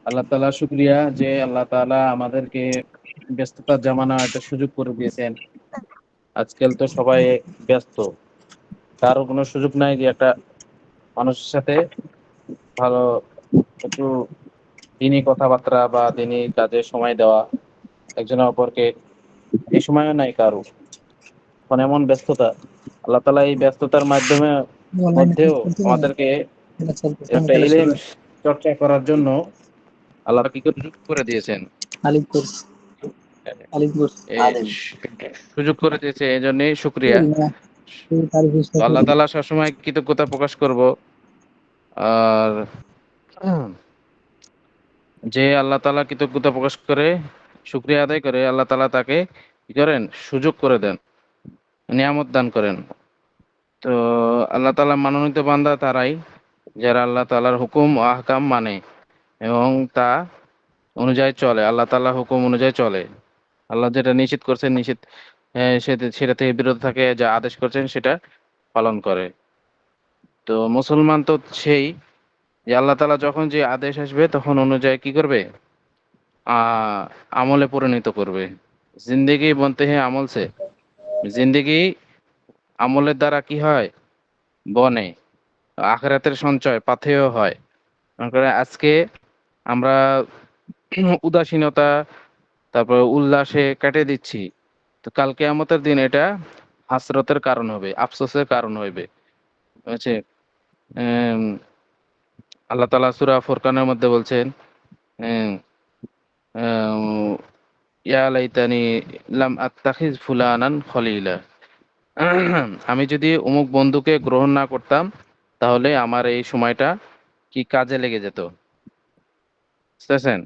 আল্লাহ তাআলা শুকরিয়া যে আল্লাহ তাআলা আমাদেরকে ব্যস্ততার জামানা একটা সুযোগ করে দিয়েছেন। আজকাল তো সবাই ব্যস্ত। কারো কোনো সুযোগ নাই যে একটা মানুষের সাথে ভালো একটু দিনী কথাবার্তা বা দিনী কাজে সময় দেওয়া, একজন অপরকে এই সময়ও নাই কারো। এখন এমন ব্যস্ততা, আল্লাহ তাআলা এই ব্যস্ততার মাধ্যমে অনলাইনে মধ্যেও চলতে পারে আমাদেরকে খেলা চলতেছে আমি একটা খেলা শুরু ইলম চর্চা করার জন্য আল্লাহ কি করে দিয়েছেন? আলিপুর আলিপুর এই সুযোগ করে দিয়েছে, এই জন্যই শুকরিয়া। না এই তার তো বিষয়ে আল্লাহ তাআলা সবসময় কৃতজ্ঞতা প্রকাশ করব। আর যে আল্লাহ তাআলা কৃতজ্ঞতা প্রকাশ করে, শুকরিয়া আদায় করে, আল্লাহ তাআলা তাকে কি করেন? সুযোগ করে দেন, নিয়ামত দান করেন। তো আল্লাহ তাআলা মনোনীত বান্দা তারাই যারা আল্লাহ তাআলার হুকুম ও আহকাম মানে এবং তা অনুযায়ী চলে। আল্লাহ তাআলার হুকুম অনুযায়ী চলে। আল্লাহ যেটা নিষেধ করছেন সেটা থেকে বিরত থাকে, যা আদেশ করছেন সেটা পালন করে। তো মুসলমান তো সেই যে আল্লাহ তাআলা যখন যে আদেশ আসবে তখন অনুযায়ী কি করবে? আ আমলে পরিণত করবে। জিন্দেগি বনতে হ্যায় আমল সে। জিন্দেগি আমলের দ্বারা কি হয়? বনে। আখিরাতের সঞ্চয় পাথেয় হয়। মনে করেন আজকে আমরা উদাসীনতা, তারপরে উল্লাসে কাটিয়ে দিচ্ছি। তো কাল কিয়ামতের দিন এটা হাসরতের কারণ হবে, আফসোসের কারণ হইবে। হচ্ছে এম আল্লাহ তাআলা সূরা ফুরকানের মধ্যে বলছেন, এম আও ইয়া লাইতানি লাম আত্তাখিজ ফুলানান খলিলা। আমি যদি অমুক বন্ধুকে গ্রহণ না করতাম, তাহলে আমার এই সময়টা কি কাজে লেগে যেত। বুঝতেছেন?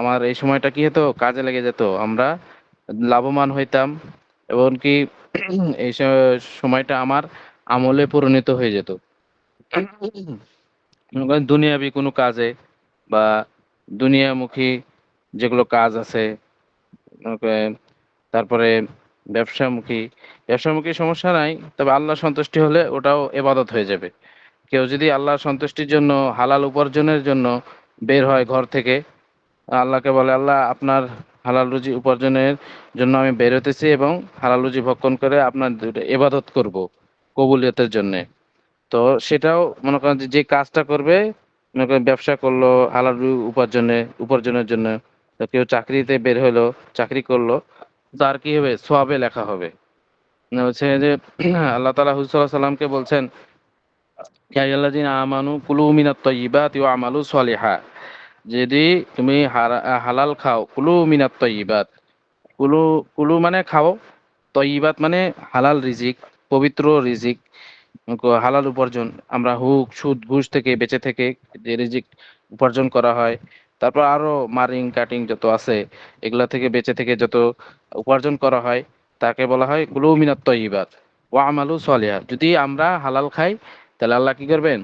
আমার এই সময়টা কি হতো? কাজে লেগে যেত। আমরা লাভবান হইতাম, এমনকি এই সময়টা আমার আমলে পরিণত হয়ে যেত। মনে করেন দুনিয়াবি কোনো কাজে বা দুনিয়ামুখী যেগুলো কাজ আছে, মনে করেন তারপরে ব্যবসামুখী, ব্যবসামুখী সমস্যা নাই। তবে আল্লাহর সন্তুষ্টি হলে ওটাও ইবাদত হয়ে যাবে। কেউ যদি আল্লাহর সন্তুষ্টির জন্য হালাল উপার্জনের জন্য বের হয় ঘর থেকে, আল্লাহকে বলে, আল্লাহ আপনার হালাল রুজি উপার্জনের জন্য আমি বের হতেছি এবং হালাল রুজি ভক্ষণ করে আপনার ইবাদত করব কবুলিয়তের জন্যে। তো সেটাও মনে করেন যে যে কাজটা করবে, মনে করেন ব্যবসা করলো হালাল উপার্জনের জন্য, তো কেউ চাকরিতে বের হলো, চাকরি করলো, তার কি হবে? সওয়াবে লেখা হবে। হচ্ছে যে আল্লাহ তাআলা হুজুর সাল্লাল্লাহু আলাইহি সাল্লামকে বলছেন, ইয়া আইয়ুহাল্লাযীনা আমানু কুলু মিনাত তাইয়্যিবাতি ওয়া আমালু সলিহা। যদি তুমি হালাল খাও, কুলু মিনাত তাইয়্যিবাত, কুলু কুলু মানে খাও, তয়্যিবাত মানে হালাল রিজিক, পবিত্র রিজিক, হালাল উপার্জন। আমরা হুক, সুদ, ঘুষ থেকে বেঁচে থেকে যে রিজিক উপার্জন করা হয়, তারপর আরো মারিং কাটিং যত আছে, এগুলা থেকে বেঁচে থেকে যত উপার্জন করা হয়, তাকে বলা হয় কুলু মিনাত তাইয়্যিবাত ওয়া আমালু সলিহা। যদি আমরা হালাল খাই, তাহলে আল্লাহ কি করবেন?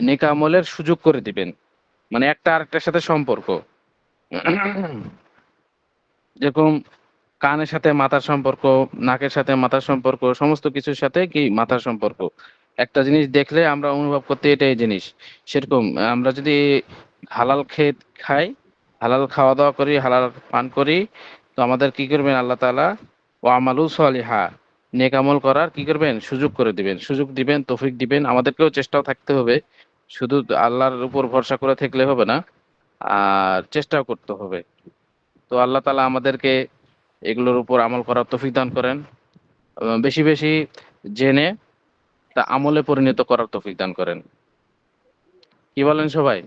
নেক আমলের সুযোগ করে দিবেন। মানে একটা আরেকটার সাথে সম্পর্ক। যেরকম কানের সাথে মাথার সম্পর্ক, নাকের সাথে মাথার সম্পর্ক, সমস্ত কিছুর সাথে কি মাথার সম্পর্ক। একটা জিনিস দেখলে আমরা অনুভব করতে এটা এই জিনিস। সেরকম আমরা যদি হালাল খাই, হালাল খাওয়া দাওয়া করি, হালাল পান করি, তো আমাদের কি করবেন আল্লাহ তাআলা? ওয়া আমালু সলিহা, নেক আমল করার কি করবেন? সুযোগ করে দিবেন, সুযোগ দিবেন, তৌফিক দিবেন। আমাদেরকেও চেষ্টাও থাকতে হবে। শুধু আল্লাহর উপর ভরসা করে থাকলে হবে না, আর চেষ্টাও করতে হবে। তো আল্লাহ তাআলা আমাদেরকে এগুলোর উপর আমল করার তৌফিক দান করেন। বেশি বেশি জেনে তা আমলে পরিণত করার তৌফিক দান করেন। কি বলেন সবাই?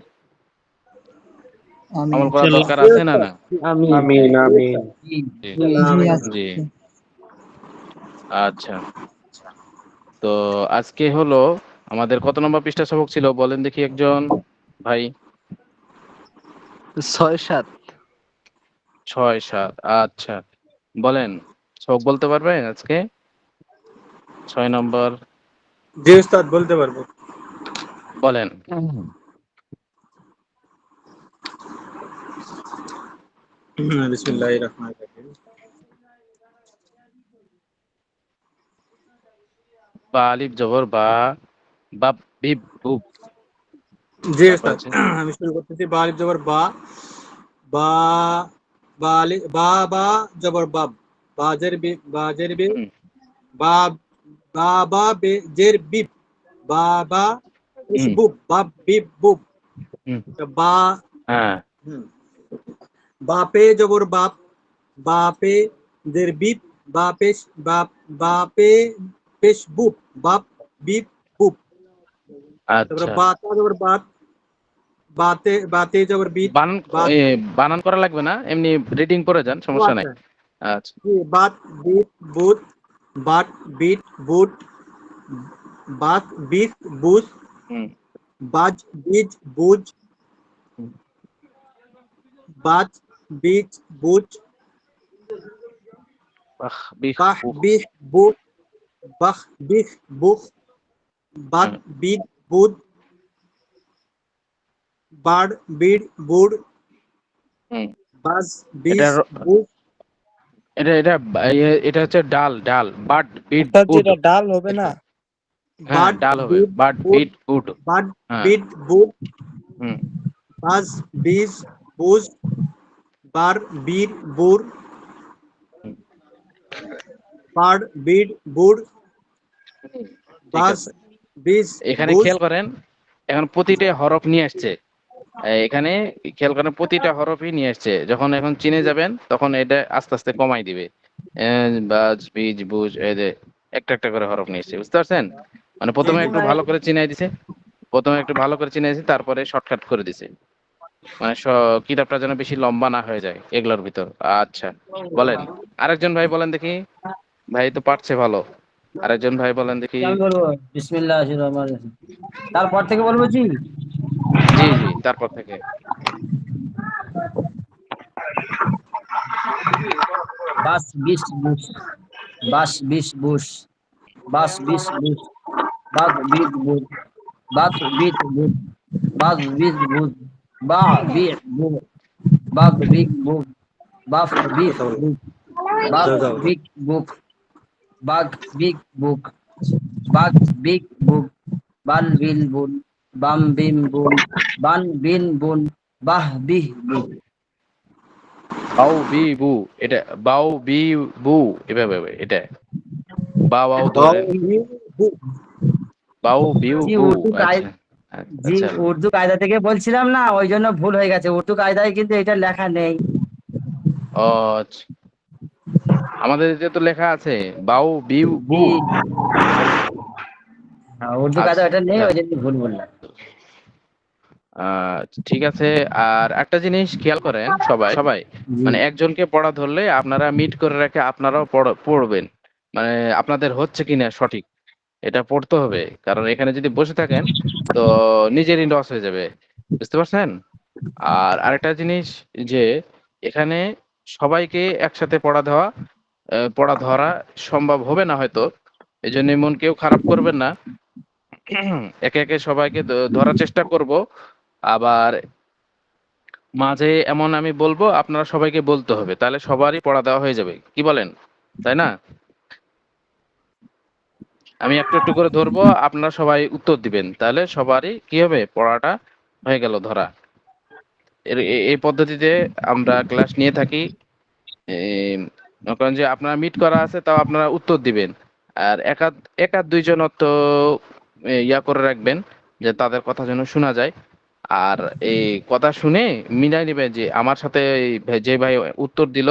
আমিন আমল করার দরকার আছে না না? আমিন আমিন আমিন। জি জি জি। আছে আচ্ছা, তো আজকে হলো আমাদের কত নম্বর পৃষ্ঠা সবক ছিল বলেন দেখি একজন ভাই? 6-7। 6-7। আচ্ছা, বলেন, সবক বলতে পারবেন আজকে? 6 নম্বর জি উস্তাদ বলতে পারবো। বলেন। বিসমিল্লাহির রহমানির রহিম। বা আলিফ জবর বা, বাপ বিপ বুপ, জি তারপর উস্তাদ, আছে আমি শুরু করতেছি। বা আলিফ জবর বা, বা বা বা জবর বাব, বা জের বি, বা জের বি, হুম বা বা বে জের বিব, বা বা হুম বুব, বা বিব বুব, হুম বা হ্যাঁ হুম, বাপে জবর বাপ, বাপে জের বিপ, বাপে বাপ, বাপে পেশ বুপ, বাপ বিপ বুপ। তারপরে আচ্ছা বাতা জবর বাত, বাতে জবর বিত, বানান বাত। এ, বানান করা লাগবে না, এমনি রিডিং করে যান, ও সমস্যা নাই। আচ্ছা, আচ্ছা জি, বাত বিত বুত, বাত বিট বুট, বাত বিত বুস, হুম বাজ বীজ বুজ, হুম। বাজ বীজ বুজ, বাহ বিহ বাহ বুহ বিহ বুক, বাহ বিহ বুক, বাদ হুম বিদ বুদ, বাড় বিড় বুড়, হুম। বাজ এটা বিজ বুজ। এটা এটা এটা হচ্ছে ডাল, ডাল বাট বিট উস্তাদ জি, উড। এটা ডাল হবে না? হ্যাঁ বাড ডাল হবে, বিড বাট বুড, বিট উড। বাড হ্যাঁ বিড বুড, হুম বাজ বিজ বুজ, বার বীর বুর, হুম, বাড় বিড় বুড়, ঠিক বাজ আছে। বিজ এখানে বুজ। খেয়াল করেন, এখন প্রতিটা হরফ নিয়ে আসছে। এখানে খেয়াল করেন প্রতিটা হরফই নিয়ে আসছে, যখন এখন চিনে যাবেন তখন এটা আস্তে আস্তে কমাই দিবে। বাজ বিজ বুজ, এই যে একটা একটা করে হরফ নিয়ে এসছে, বুঝতে পারছেন? মানে জি প্রথমে জি। একটু ভালো করে চিনাই দিছে, প্রথমে একটু ভালো করে চিনাই দিছে, তারপরে শর্টকাট করে দিছে। মানে কিতাবটা যেন বেশি লম্বা না হয়ে যায় এগুলোর ভিতর। আচ্ছা বলেন, আরেকজন ভাই বলেন দেখি, ভাই তো পারছে ভালো, আরেকজন ভাই বলেন দেখি। আমি বলবো বিসমিল্লাহির রহমানির রহিম। তারপর থেকে বলবো জি। জি জি, তারপর থেকে। বাস বিশ বুশ, বাস বিশ বুশ, বাস বিশ বুশ, বাদ বিদ বুদ, বাদ বিদ বুদ, বাদ বিদ বুদ, বা বি বু, বাদ বিগ বুক, বাফ বিফ কথা বলো, বুক, বাক যাও যাও যাও। Big book, bag big book, bag big book, বাল বিল বুন, বাম বিম বুন, বান বিন বুন, বাহ বিহ বুক। বাউ বি বু, এটা বাউ বি বু, এভাবে হবে এটা, বা বাউ বাউ ধরেন, বিউ বু। বাউ বিউ জি বু। উর্দু আচ্ছা জি আচ্ছা। উর্দু কায়দা থেকে বলছিলাম না, ওই জন্য ভুল হয়ে গেছে। উর্দু কায়দায় কিন্তু এটা লেখা নেই। ও আচ্ছা। আমাদের যে তো লেখা আছে বাউ বিউ বু। জি হ্যাঁ, উর্দু কায়দা আচ্ছা এটা নেই, যাক, ওই জন্য ভুল বললাম। ঠিক আছে। আর একটা জিনিস খেয়াল করেন সবাই সবাই, জি মানে একজনকে পড়া ধরলে আপনারা মিট করে রেখে আপনারাও পড়বেন, মানে আপনাদের হচ্ছে কিনা সঠিক এটা পড়তে হবে, কারণ এখানে যদি বসে থাকেন তো নিজেরই লস হয়ে যাবে, বুঝতে পারছেন? আর আরেকটা জিনিস, যে এখানে সবাইকে একসাথে পড়া ধরা সম্ভব হবে না হয়তো, এই জন্য মন কেউ খারাপ করবেন না। একে একে সবাইকে ধরার চেষ্টা করব। আবার মাঝে এমন আমি বলবো, আপনারা সবাইকে বলতে হবে, তাহলে সবারই পড়া দেওয়া হয়ে যাবে, কি বলেন? তাই না? আমি একটু একটু করে ধরবো, আপনারা সবাই উত্তর দিবেন, তাহলে সবারই কি হবে, পড়াটা হয়ে গেল ধরা। এই পদ্ধতিতে আমরা ক্লাস নিয়ে থাকি। এই, মনে করেন যে আপনারা মিট করা আছে, তাও আপনারা উত্তর দিবেন। আর একাধ দুইজন তো ইয়া করে রাখবেন, যে তাদের কথা যেন শোনা যায়। আর এই কথা শুনে মিলাই নিবেন যে আমার সাথে এই যে ভাই উত্তর দিল,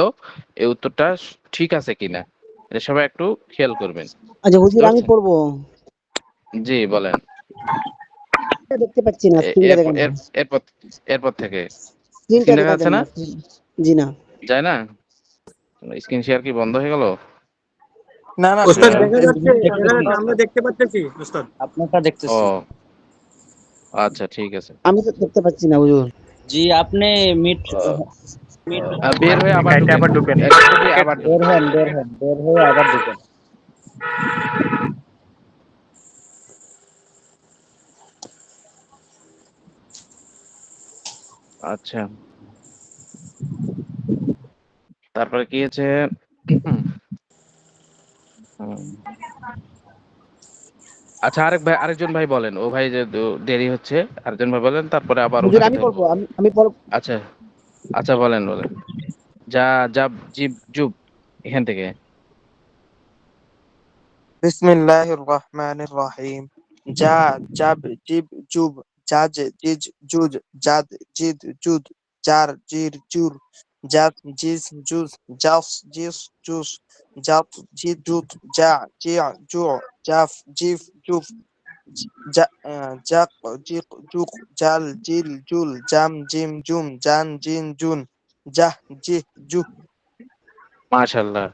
এই উত্তরটা ঠিক আছে কিনা, এটা সবাই একটু খেয়াল করবেন, আচ্ছা বুঝতে হুজুর, আমি পারছেন? পড়বো। জি বলেন। দেখতে পাচ্ছি না, স্ক্রিনটা এরপর দেখেন না। এরপর এরপর থেকে স্ক্রিনটা স্ক্রিন দেখা দেখা যাচ্ছে দেন না? না। জি না। যায় না? স্ক্রিন শেয়ার কি বন্ধ হয়ে গেল? না না, ওস্তাদ আহ, দেখা যাচ্ছে, দেখা দেখতেছি। যাচ্ছে, আমরা দেখতে পাচ্ছি ওস্তাদ। আপনারটা দেখতেছি। ও আচ্ছা ঠিক আছে। আমি তো দেখতে পাচ্ছি না হুজুর। জি আপনি মিট বের হয়ে আবার কাইটে ঢুকেন, আবার ঢুকেন। এখান থেকে আবার বের ঢুকেন। হন, বের হন, বের হয়ে আবার ঢুকেন। আচ্ছা তারপরে কি হয়েছে? হুম, আচ্ছা, আরেকজন ভাই বলেন, ও ভাই যে দেরি হচ্ছে, আরেকজন ভাই বলেন, তারপরে আবার হুজুর ওনাকে আমি ধরবো। পড়বো, আমি পড়ব। আচ্ছা, আচ্ছা, বলেন বলেন। যা, জাব, জিব, জুব, এখান থেকে। بسم الله الرحمن الرحيم. جا جاب جيب جوب جاج جيج جوج جاد جيد جود جار جير جور جات جيس جوز جاف جيس جوس جات جيد جوت جا جيع جوع جاف جيف جوف جاق جيق جوق جال جيل جول جام جيم جوم جان جين جون جه جه جوه. মাশাআল্লাহ,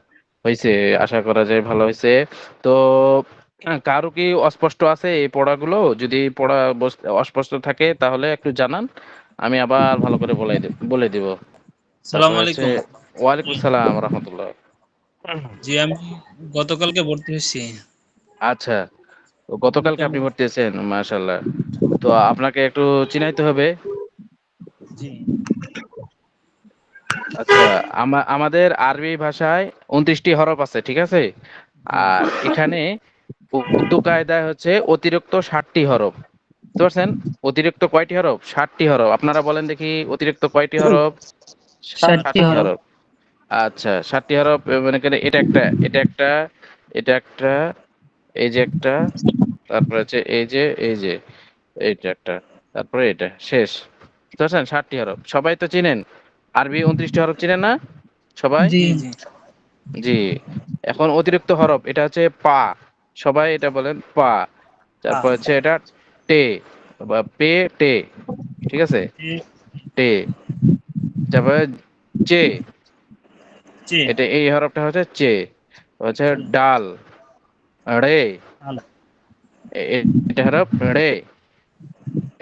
হয়েছে। আশা করা যায় ভালো হয়েছে। তো কারো কি অস্পষ্ট আছে এই পড়াগুলো? যদি পড়া অস্পষ্ট থাকে তাহলে একটু জানান, আমি আবার ভালো করে বলে দিব। সালাম তারপরে হচ্ছে আলাইকুম। ওয়ালাইকুম সালাম রহমতুল্লাহ। জি আমি গতকালকে ভর্তি হয়েছি। আচ্ছা, তো গতকালকে কেমন? আপনি ভর্তি হয়েছেন, মাশাআল্লাহ। তো আপনাকে একটু চিনাইতে হবে। জি আচ্ছা, আমাদের আরবি ভাষায় 29টি হরফ আছে, ঠিক আছে? জি আর এখানে উর্দু কায়দায় হচ্ছে অতিরিক্ত 60টি হরফ। বুঝতে পারছেন? অতিরিক্ত কয়টি হরফ? 60টি হরফ। আপনারা বলেন দেখি, অতিরিক্ত কয়টি হরফ? 60টি 60টি হরফ। হরফ। আচ্ছা, 60টি হরফ। মানে কেন, এটা একটা, এটা একটা, এটা একটা, এই যে একটা, তারপরে হচ্ছে এই যে এইটা একটা, তারপরে এটা শেষ। বুঝতে পারছেন? 60টি হরফ। সবাই তো চিনেন আরবি 29টি হরফ, চিনেন না সবাই? জি জি জি। এখন অতিরিক্ত হরফ, এটা হচ্ছে পা। সবাই এটা বলেন, পা। তারপর হচ্ছে এটা টে, বা পে টে, ঠিক আছে? জি টে। তারপরে চে, জি এটা এই হরফটা হচ্ছে চে। হচ্ছে জি ডাল, রে, ভালো। এটা হরফ রে।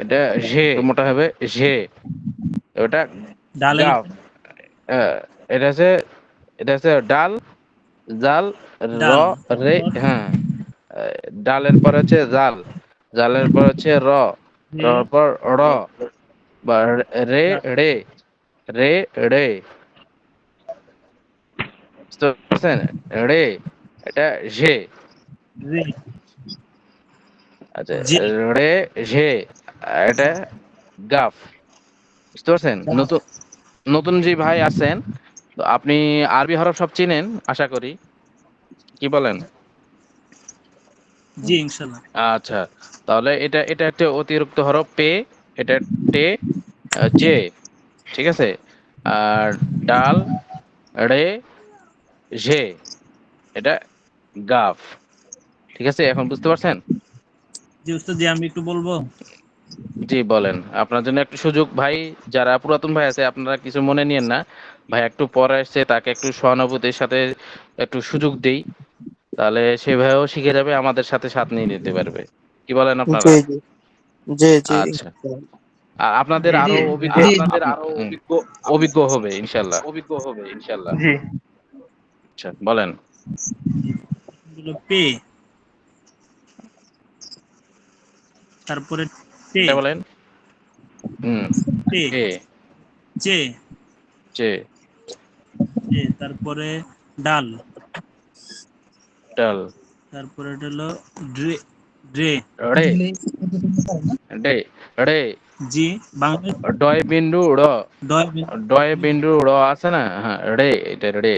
এটা ঝে, মোটা হবে ঝে। ওটা ডালের গাফ। আহ, এটা হচ্ছে, এটা হচ্ছে ডাল, জাল, র, ডাল রে, তারপর হ্যাঁ। ডালের পর হচ্ছে জাল, জালের পর হচ্ছে র, রে রর পর র, বা রে, রা- রে, রে, রে। বুঝতে পারছেন? রে, এটা ঝে। রে আচ্ছা, জি রে, ঝে, এটা গাফ। বুঝতে পারছেন? ডাল। নতুন নতুন যে ভাই আছেন, তো আপনি আরবি হরফ সব চিনেন আশা করি, কি বলেন? জি ইনশাল্লাহ। আচ্ছা, তাহলে এটা এটা একটা অতিরিক্ত হরফ পে, এটা টে, জে, ঠিক আছে? আর ডাল, রে, ঝে, এটা গাফ। ঠিক আছে, এখন বুঝতে পারছেন? জি উস্তাদ, জি আমি একটু বলবো। জি বলেন, আপনার জন্য একটু সুযোগ ভাই। যারা পুরাতন ভাই আছে আপনারা কিছু মনে নিয়েন না, ভাই একটু পরে আসছে, তাকে একটু সহানুভূতির সাথে একটু সুযোগ দেই, তাহলে সে ভাইও শিখে যাবে, আমাদের সাথে সাথ নিয়ে নিতে পারবে। কি বলেন জি আপনারা? জি জি জি আচ্ছা, আর আপনাদের জি আরো জি অভিজ্ঞ, জি অভিজ্ঞ হবে ইনশাল্লাহ। জি আচ্ছা, বলেন। হলো পে, তারপরে টে, এটা বলেন। হুম। টে, কে, চে, চে, চে, তারপরে ডাল, ডাল, তারপরে এটা হলো ড্রে, ড্রে, রে, ডে, রে, জি বাংলা ডয় বিন্দু র, ডয় বিন্দু, ডয় বিন্দু র আছে না, হ্যাঁ রে, এটা রে,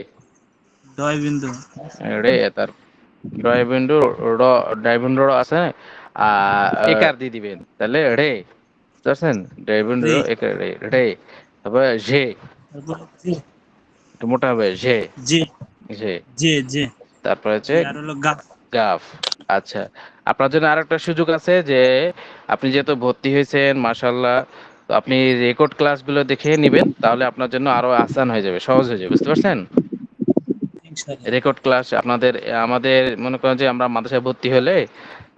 ডয় বিন্দু রে। তার ডয় বিন্দু র, ডয় বিন্দু র আছে, একার দিয়ে দিবেন তাহলে রে। বুঝতে পারছেন? ডয় বিন্দু রে, র, একার রে, রে। তারপরে ঝে, তারপরে জে, একটু মোটা হবে ঝে, জে, ঝে। জে, জে, তারপরে হচ্ছে জি আর হলো গা। গাফ। আচ্ছা, আপনার জন্য আরেকটা সুযোগ আছে যে আপনি যেহেতু ভর্তি হয়েছেন, মাশাল্লাহ, তো আপনি রেকর্ড ক্লাসগুলো দেখে নেবেন, তাহলে আপনার জন্য আরো আসান হয়ে যাবে, সহজ হয়ে যাবে। বুঝতে পারছেন? ইনশাআল্লাহ। রেকর্ড ক্লাস আপনাদের, আমাদের মনে করেন যে আমরা মাদ্রাসায় ভর্তি হলে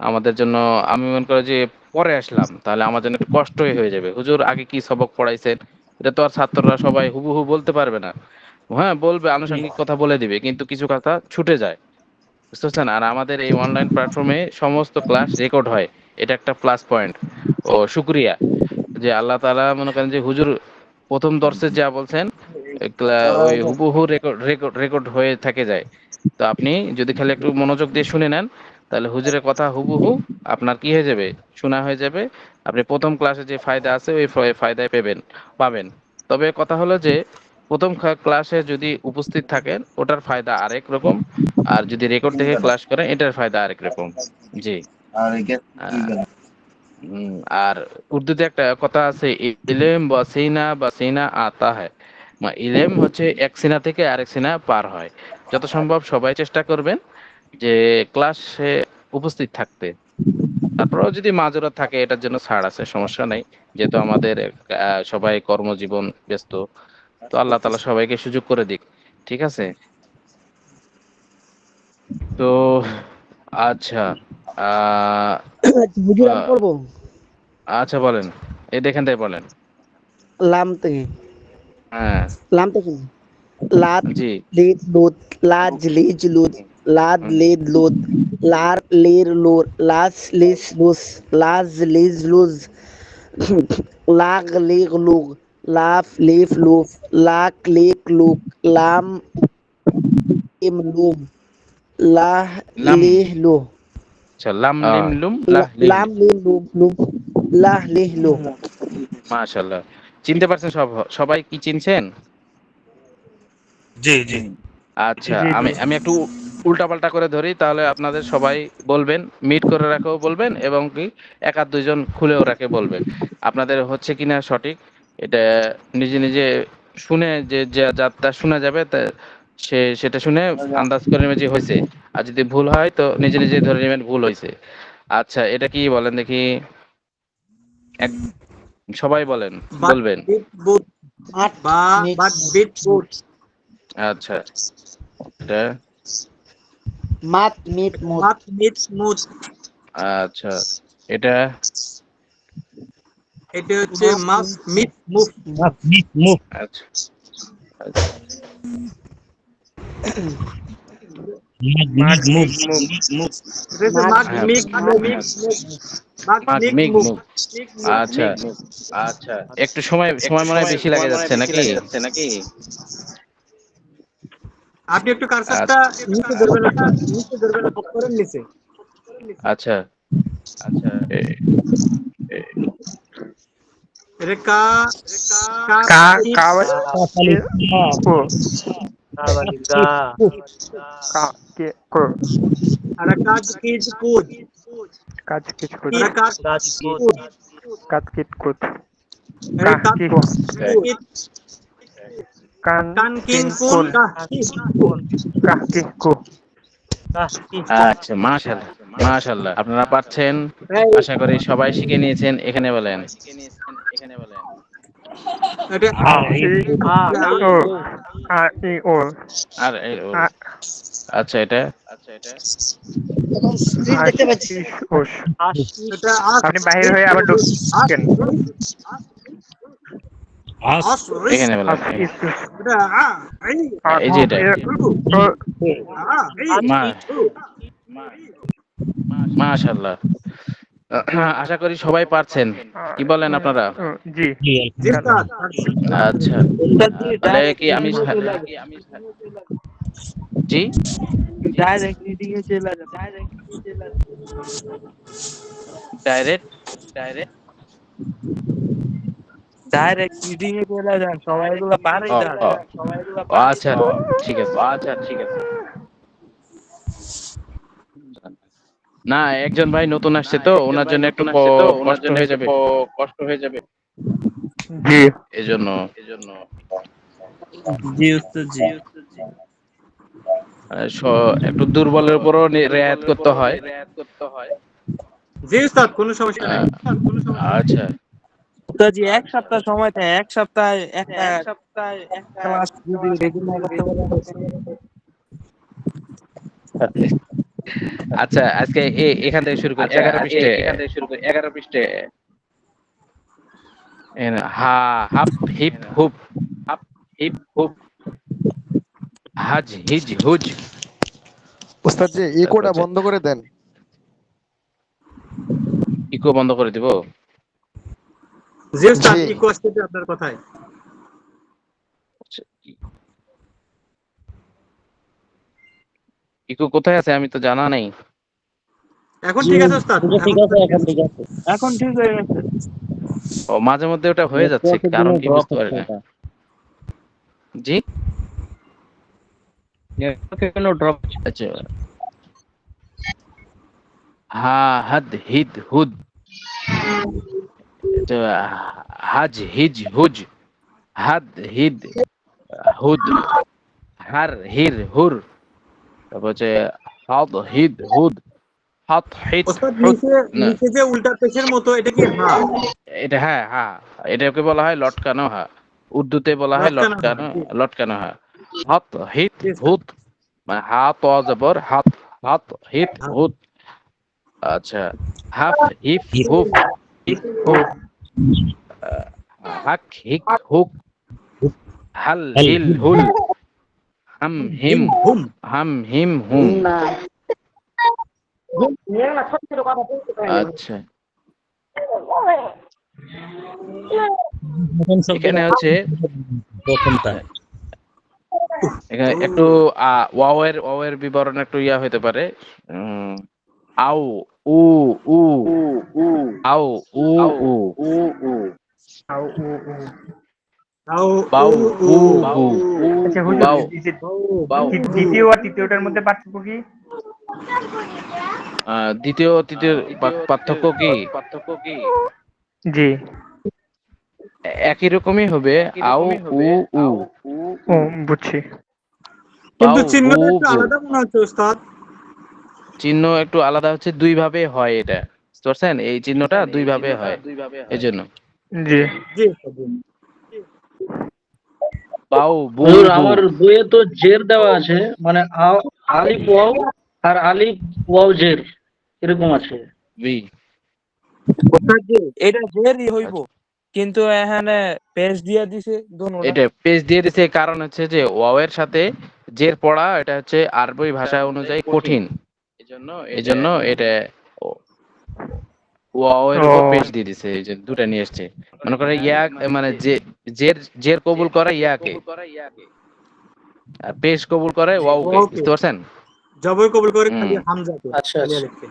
আমাদের জন্য, আমি মনে করি যে পরে আসলাম, তাহলে আমার জন্য একটু কষ্টই হয়ে যাবে। হুজুর আগে কি সবক পড়াইছেন, এটা তো আর ছাত্ররা সবাই হুবহু বলতে পারবে না। হ্যাঁ বলবে, জি আনুষঙ্গিক কথা বলে দিবে, কিন্তু কিছু কথা ছুটে যায়। বুঝতে পারছেন? আর আমাদের এই অনলাইন প্ল্যাটফর্মে সমস্ত ক্লাস রেকর্ড হয়, এটা একটা প্লাস পয়েন্ট। ও শুক্রিয়া যে আল্লাহ তাআলা মনে করেন যে হুজুর প্রথম দর্শে যা বলছেন, ওই হুবহু রেকর্ড রেকর্ড রেকর্ড হয়ে থাকে যায়। তো আপনি যদি খালি একটু মনোযোগ দিয়ে শুনে নেন, তাহলে হুজুরের কথা হুবহু আপনার কি হয়ে যাবে, শোনা হয়ে যাবে। আপনি প্রথম ক্লাসে যে ফায়দা আছে ওই ফায়দায় পাবেন। তবে কথা হলো যে প্রথম ক্লাসে যদি উপস্থিত থাকেন ওটার ফায়দা আরেক রকম, আর যদি রেকর্ড দেখে ক্লাস করেন এটার ফায়দা আরেক রকম। জি। আহ, উম, আর উর্দুতে একটা কথা আছে, ইলেম বাসিনা আতা হয়। ইলেম হচ্ছে এক সিনা থেকে আরেক সিনা পার হয়। যত সম্ভব সবাই চেষ্টা করবেন যে ক্লাসে উপস্থিত থাকতে। তারপরেও যদি মাজুরা থাকে এটার জন্য ছাড় আছে, সমস্যা নাই। যেহেতু আমাদের সবাই কর্মজীবন ব্যস্ত, তো আল্লাহ তাআলা সবাইকে সুযোগ করে দিক। ঠিক আছে। তো আচ্ছা, আহ হুজুর আমি আহ, পড়বো আচ্ছা বলেন, এই দেখেন তাই বলেন। লাম থেকে। হ্যাঁ। লাম থেকে লাত জি। লিদ লুদ লাজ লিজ লুদ লাদ হুম। লিদ লুদ লার লির লুর লাস লিস লুস লাজ লিজ লুজ লাগ লিগ লুগ লাফ লিফ লুফ লাক লিক লুক লাম ইম লুম লাহ লাম। লিহ লুহ আচ্ছা, লাম লিম লুম লাহ লিহ লাম লিম। লিম লুম লুম লাহ লিহ লুহ। মাশাআল্লাহ। চিনতে পারছেন সবাই কি চিনছেন? জি জি আচ্ছা, আমি আমি একটু উল্টাপাল্টা করে ধরি, তাহলে আপনাদের সবাই বলবেন, মিট করে রাখেও বলবেন, এবং কি এক আধ দুইজন খুলেও রাখে বলবেন। আপনাদের হচ্ছে কিনা সঠিক এটা নিজে নিজে শুনে, যে যাত্রা শোনা যাবে তা সেটা শুনে আন্দাজ করে নেবে যে হয়েছে। আর যদি ভুল হয় তো নিজে নিজে ধরে নেবেন ভুল হয়েছে। আচ্ছা, এটা কি বলেন দেখি, এক সবাই বলেন, বাট বলবেন। বিট বুট আট বা মিট বাট বিট বুট আচ্ছা, এটা মাত মিট মুত মাত মিট মুট। আচ্ছা, এটা এটা হচ্ছে মাস মিট মুভ। আচ্ছা, আচ্ছা, মাগ মিগ মুগ এটা হচ্ছে মাগ মাগ হ্যাঁ, মিগ মুগ মুভ। মাগ মাগ মিগ মিগ মুভ। মুগ। আচ্ছা, একটু সময় সময় মনে হয় বেশি লাগে যাচ্ছে নাকি? আপনি একটু কারসারটা আচ্ছা, নিচে ধরবেন, আপনি নিচে ধরবেন, হাত করেন নিচে। আচ্ছা, এ- এটা কা কা কা কি কাওয়াই কে কো কা কে কো আর কাজ কি কুদ কাজ কিচ কুচ আর কাজ কুদ কাজ কিচ কুচ আরে কাহ কাজ কি কো কি কান কান কিন কিন কুন কুল কা কি কাহ কি কো আচ্ছা, মাশাআল্লাহ, মাশাআল্লাহ, আপনারা পারছেন। এই আশা করি সবাই শিখে নিয়েছেন। এখানে বলেন। এটা আ ই ও আ ই ও আর আ আচ্ছা, এটা এখন স্ক্রিন আস দেখতে পাচ্ছি ইস ওস এটা আস আপনি বাহির হয়ে আবার আস ঢুকেন আস রিস এখানে বলেন। আস ইস উস এটা আ আই আর এই যে এটা ও আ ই মা উ মাশাআল্লাহ। আশা করি সবাই পারছেন। কি বলেন আপনারা? জি জি স্যার। আচ্ছা, তাহলে কি আমি জি। ডাইরেক্ট রিডিং এ চলে যান ডাইরেক্ট। ডাইরেক্ট রিডিং এ চলে যান সবাই এগুলো পারেই ও না ও ও, আচ্ছা, ঠিক আছে। না, একজন ভাই নতুন আসছে তো ওনার জন্য একটু কষ্ট হয়ে যাবে, জি এজন্য। জি উস্তাদ জি একটু দুর্বলের উপরও রেয়াত করতে হয়। জি স্যার, কোনো সমস্যা নাই। আচ্ছা, তো জি এক সপ্তাহ সময় থাকে এক সপ্তাহে একটা ক্লাস যদি রেগুলার করতে পারেন আচ্ছা, আজকে এখান থেকে শুরু করি 11 পৃষ্ঠা। হা হাপ হিপ হুপ হাজ হিজ হুজ। ওস্তাদ জি তারপর ইকোটা হচ্ছে বন্ধ করে দেন। ইকো বন্ধ করে দিব। জি স্যার, জি ইকো আসছে আপনার কথায়। আচ্ছা, ইকো কোথায় আছে আমি তো জানা নেই। এখন ঠিক আছে ওস্তাদ? ঠিক এখন আছে, ঠিক এখন আছে। ঠিক আছে, এখন ঠিক হয়ে গেছে। ও মাঝে মধ্যে ওটা হয়ে যাচ্ছে, নেটওয়ার্কের জন্য কারণ কি ড্রপ বুঝতে পারি হচ্ছে না। এটা, জি, নেটওয়ার্কের জন্য ড্রপ হচ্ছে। আচ্ছা। হা হাদ হিদ হুদ, তো হাজ হিজ হুজ, হাদ হিদ হুদ, হার হির হুর, তারপর হচ্ছে হাদ হিদ হুদ, হাত হিত ওস্তাদ হুদ। নিচে না, নিচে যে উল্টা পেশের মতো এটা কি হা? এটা হ্যাঁ হা, এটাকে বলা হয় লটকানো হা, উর্দুতে বলা হয় লটকানো হা, লটকানো, জি লটকানো হা। হাত হিত জি ওস্তাদ। হুত, মানে হা ত জবর হাত, হাত হিত হা, হুত। আচ্ছা, হাফ হিফ হুফ, হুফ, আহ, হাক হিক হুক, হাল হেল হিল হুল, হাম হিম, হিম হুম। হাম হিম হুম। না আচ্ছা, প্রথম এখানে শব্দটা হচ্ছে প্রথমটা। এখানে একটু ওয়াও এর বিবরণ একটু ইয়া হতে পারে। উম, আউ, উ, উ, আউ, উ, উ, তাও উ বাউ, উ বু, বু, আচ্ছা হুজুর, বাউ, বাউ বু। দ্বিতীয় আর তৃতীয়টার মধ্যে পার্থক্য কি? দ্বিতীয় তৃতীয় পার্থক্য কি? জি। একই রকমই হবে। আউ, উ, উ, ও, বুঝছি। কিন্তু বাউ, বু, চিহ্নটা একটু বু। আলাদা মনে হচ্ছে ওস্তাদ। চিহ্ন একটু আলাদা হচ্ছে, দুই ভাবে হয় এটা, বুঝতে পারছেন? এই চিহ্নটা দুই ভাবে হয়, এই জন্য। জি। জি ওস্তাদ, জি। বাউ, বু, হুজুর, বু, আমার বইয়ে তো জের দেওয়া আছে, মানে আলিফ ওয়াও আর আলিফ ওয়াও জের এরকম আছে। বি। ওস্তাদ জি, এটা জেরই হইব, আচ্ছা, কিন্তু এখানে পেশ দিয়া দিছে দোনোটা। এটা পেজ দিয়ে দিছে, কারণ হচ্ছে যে ওয়াও এর সাথে জের পড়া এটা হচ্ছে আরবি ভাষা অনুযায়ী কঠিন, এই জন্য এটা ওয়াও এর ও উপর পেশ দিয়ে দিছে, এই যে দুটা নিয়ে এসছে। মনে করে ইয়া, মানে যে জের জের কবুল করে ইয়াকে, আর পেশ কবুল করে ওয়াওকে, ওকে। বুঝতে পারছেন? জবর কবুল করে খালি হুম, হামজাকে, আচ্ছা খালি আচ্ছা। আলিফকে।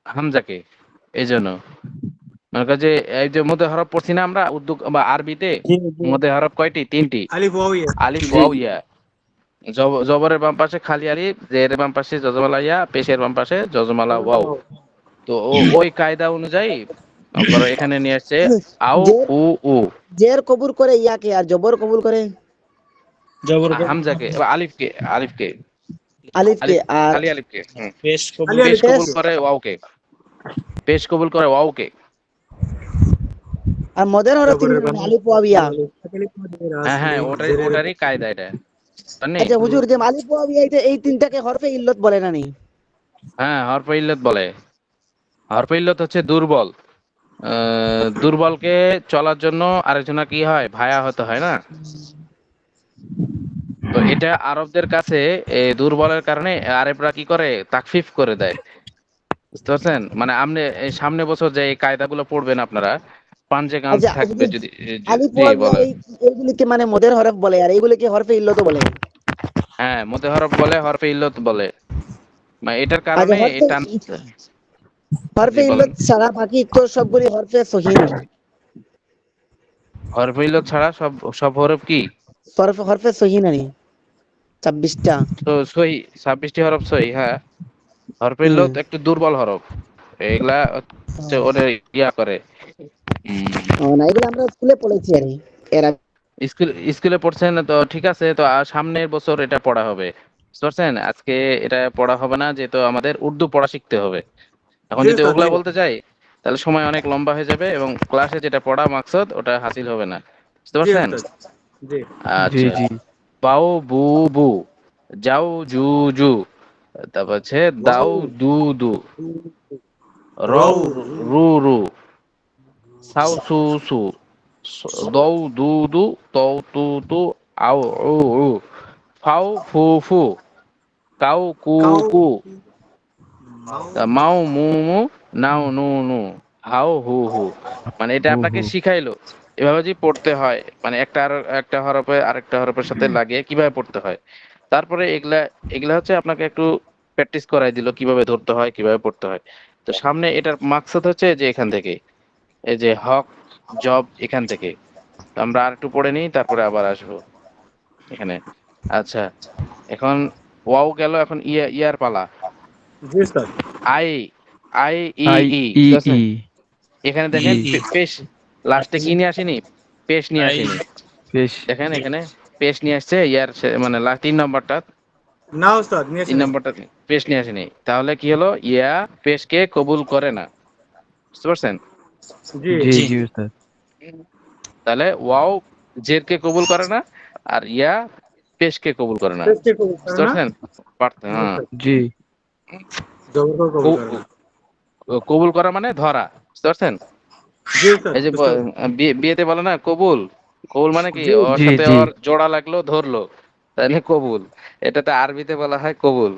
হামজাকে, এই জন্য মনে করে যে এই যে মধ্যে হরফ পড়ছি না আমরা উর্দু বা আরবিতে, জি জি মধ্যে হরফ কয়টি? তিনটি, আলিফ ওয়াও ইয়া। আলিফ জি ওয়াও জি। ইয়া। জবরের বাম পাশে খালি আলিফ, জেরের বাম পাশে জজমালা ইয়া, পেশের বাম পাশে জজমালা ওয়াও। তো ওই কায়দা অনুযায়ী করে এখানে নিয়ে আসছে আও, জের উ, উ, জের কবুল করে ইয়াকে, আর জবর কবুল করে জবর হামজাকে বা আলিফকে, আলিফকে, আলিফকে, আলিফ, আর খালি আলিফকে। হুম, পেশ কবুল খালি পেশ আলিফ পেশ কবুল করে ওয়াওকে, পেশ কবুল করে ওয়াওকে। আর মদের হরফ জবরের তিনটা বাম মানে আলিফ ওয়াও ইয়া। আলিফ আলিফ মধ্যে রাস হ্যাঁ হ্যাঁ, লিম ওটারই জেরের ওটারই কায়দা এটা, জানি। আচ্ছা হুজুর, যে আলিফ ওয়াও ইয়া, এই তিনটাকে হরফে ইল্লত বলে না নি? হ্যাঁ, হরফে ইল্লত বলে। হরফে ইল্লত হচ্ছে দুর্বল। দুর্বলকে চলার জন্য আরেকজনা কি হয়, ভায়া হতে হয় না? তো এটা আরবদের কাছে দুর্বলের কারণে আরবরা কি করে, তাকফিফ করে দেয়, বুঝতে পারছেন? মানে আপনি এই সামনে বছর যে এই কায়দাগুলো পড়বেন আপনারা, পাঞ্জে গান আচ্ছা থাকবে হুজুর, যদি। আলিফ জি ওয়াও ইয়া বলেন। এইগুলিকে মানে মদের হরফ বলে, আর এইগুলিকে হরফে ইল্লত বলে। হ্যাঁ, মধ্যে হরফ বলে, হরফে ইল্লত বলে। মানে এটার আচ্ছা, কারণে হরফে এটা। জি হরফে বলেন। ইল্লত ছাড়া বাকি তো সবগুলি হরফে সহিহ। হরফে ইল্লত ছাড়া সব সব হরফ কি? হরফে হরফে সহিহ নানি 26টা। তো সহি, 26টি হরফ সহি, হ্যাঁ। হরফে হ্যাঁ। ইল্লত একটু দুর্বল হরফ, এগুলা হচ্ছে ওদের ইয়া করে। না, এগুলো আমরা স্কুলে পড়েছি আর কি, এর আগে। স্কুলে পড়ছেন তো ঠিক আছে, তো সামনের বছর এটা পড়া হবে, বুঝতে পারছেন? আজকে এটা পড়া হবে না, যেহেতু আমাদের উর্দু পড়া শিখতে হবে। এখন জি যদি ওস্তাদ, ওগুলা জি বলতে যাই, তাহলে সময় অনেক লম্বা হয়ে যাবে এবং ক্লাসে যেটা পড়া মাকসদ ওটা হাসিল হবে না, বুঝতে জি পারছেন? ওস্তাদ, জি। জি আচ্ছা, জি। বাউ, বু, বু, যাও, জু, জু, তারপর হচ্ছে ওয়াও দাউ, দু, দু, রৌ, রও রু, রু, সাউ, সু, সু, দৌ, দু, দু, তৌ, তু, তু, আউ, উ, উ, ফাউ, ফু, ফু, কাউ, কু, কাউ কু, মাউ মাউ, মু, মু, নাও, নু, নু, হাউ, হু, হু। মানে এটা হু আপনাকে হু। শিখাইলো এভাবে যে পড়তে হয়, মানে একটা হরফে আরেকটা হরফের সাথে লাগিয়ে কিভাবে পড়তে হয়। তারপরে এগুলা এগুলা হচ্ছে আপনাকে একটু প্র্যাকটিস করাই দিল কিভাবে ধরতে হয়, কিভাবে পড়তে হয়। তো সামনে এটার মাকসাদ হচ্ছে যে এখান থেকে এই যে হক জব এখান থেকে। তো আমরা আর একটু পড়ে নিই, তারপরে আবার আসবো এখানে। আচ্ছা, এখন ওয়াও গেল, এখন ইয়ার পালা। জি উস্তাদ। আই আই ই আই ই ই ঠিক আছে? ই এখানে দেখেন ই। পেশ লাস্টে কি নিয়ে আসেনি, পেশ নিয়ে আই আসেনি। পেশ দেখেন এখানে পেশ নিয়ে আসছে, ইয়ার মানে 3 নম্বরটা, না উস্তাদ নিয়ে 3 নম্বরটা পেশ নিয়ে আসেনি। তাহলে কি হলো, ইয়া পেশকে কবুল করে না, বুঝতে পারছেন? জি জি জি। জি উস্তাদ। তাহলে ওয়াও জেরকে কবুল করে না, আর ইয়া পেশকে কবুল করে না, পেশকে কবুল করে বুঝতে না, পারছেন? হ্যাঁ, জি জবরকে কবুল করে না। কবুল করা মানে ধরা, বুঝতে পারছেন? জি উস্তাদ এই যে বুঝতে পারছি। বিয়েতে বলে না কবুল, কবুল মানে কি জি ওর জি সাথে জি ওর জোড়া লাগলো, ধরলো, তাহলে কবুল। এটাতে আরবিতে বলা হয় কবুল।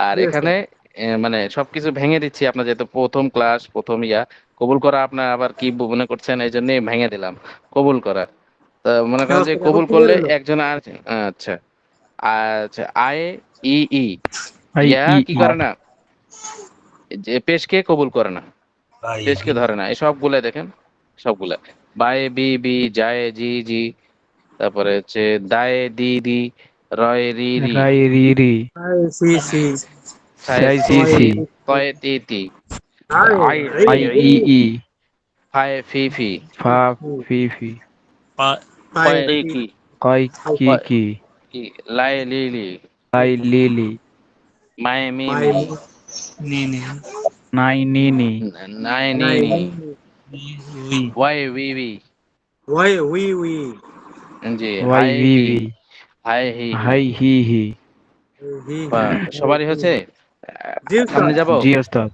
আর জি উস্তাদ। এখানে মানে সবকিছু ভেঙে দিচ্ছি আপনার, যেহেতু প্রথম ক্লাস, প্রথম ইয়া। কবুল করা আপনার আবার কি মনে করছেন, এই জন্য ভেঙে দিলাম কবুল করা। তা মনে হ্যাঁ করেন যে উস্তাদ, এখন কবুল ক্লিয়ার করলে হলো। একজন আর, আচ্ছা আচ্ছা, আই ই ই, আই ইয়া ই কি ই করে না, যে পেশকে কবুল করে না, পেশকে ধরে না। এই সবগুলা দেখেন, সবগুলা বায়ে বি বি, জায়ে জি জি, তারপরে হচ্ছে দায়ে দি দি, রয়ে রি রি, রাই রি রি I C C, সায়ে Sai C C ছয় সি, সি তয়ে তি তি, আই আই এই আই ই, ই ই ফায়ে ফি ফি, ফা ফি ফি পা- আই কয়ে রি সি কি, কয় কি কয়ে কি কি, লায়ে লি লি, লাই লি লি মায়ে মি মাই মি, নি নি নাই নি নি নায়ে নি নাই নি, নি, উই। ওয়াই উই উই, ওয়াই উই উই, জি ওয়াই হাই ভি হি, ভি হাই হি হি। হাই হি হি হি বা হি। সবারই হচ্ছে? জি সামনে উস্তাদ, যাব। জি ওস্তাদ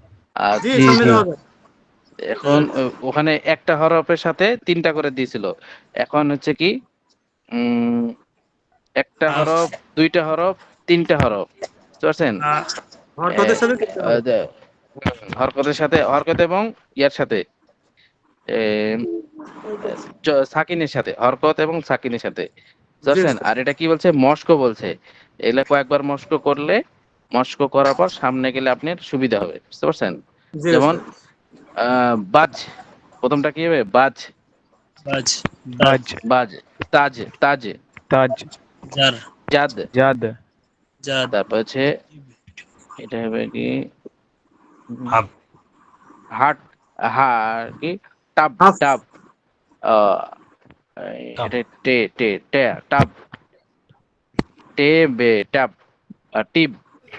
জি আচ্ছা, জি সামনে জি যাওয়া যাক। এখন ওখানে একটা হরফের সাথে 3টা করে দিয়েছিল। এখন হচ্ছে কি, উম একটা আফ হরফ, 2টা হরফ, 3টা হরফ, বুঝতে পারছেন? আ হরকতের সাথে তিনটা হবে। হরকতের সাথে, হরকত এবং ইয়ার সাথে, এম, সাকিনের সাথে, হরকত এবং সাকিনের সাথে, বুঝতে জি পারছেন? উস্তাদ। আর এটা কি বলছে, মস্ক বলছে। এগুলা কয়েকবার মস্ক করলে, মস্ক করার পর সামনে গেলে আপনার সুবিধা হবে, বুঝতে পারছেন? জি যেমন উস্তাদ। বাজ, প্রথমটা কি হবে, বাজ, বাজ তাজ বাজ বাজ, তাজ তাজ, তাজ জার জাদ, জাদ জাদ তারপর হচ্ছে এটা হবে কি, হাব হাট, হা কি, টাব হাফ। টাব, আহ, কাপ এটা টে টে টে টাব, টে বে টাব, টিব,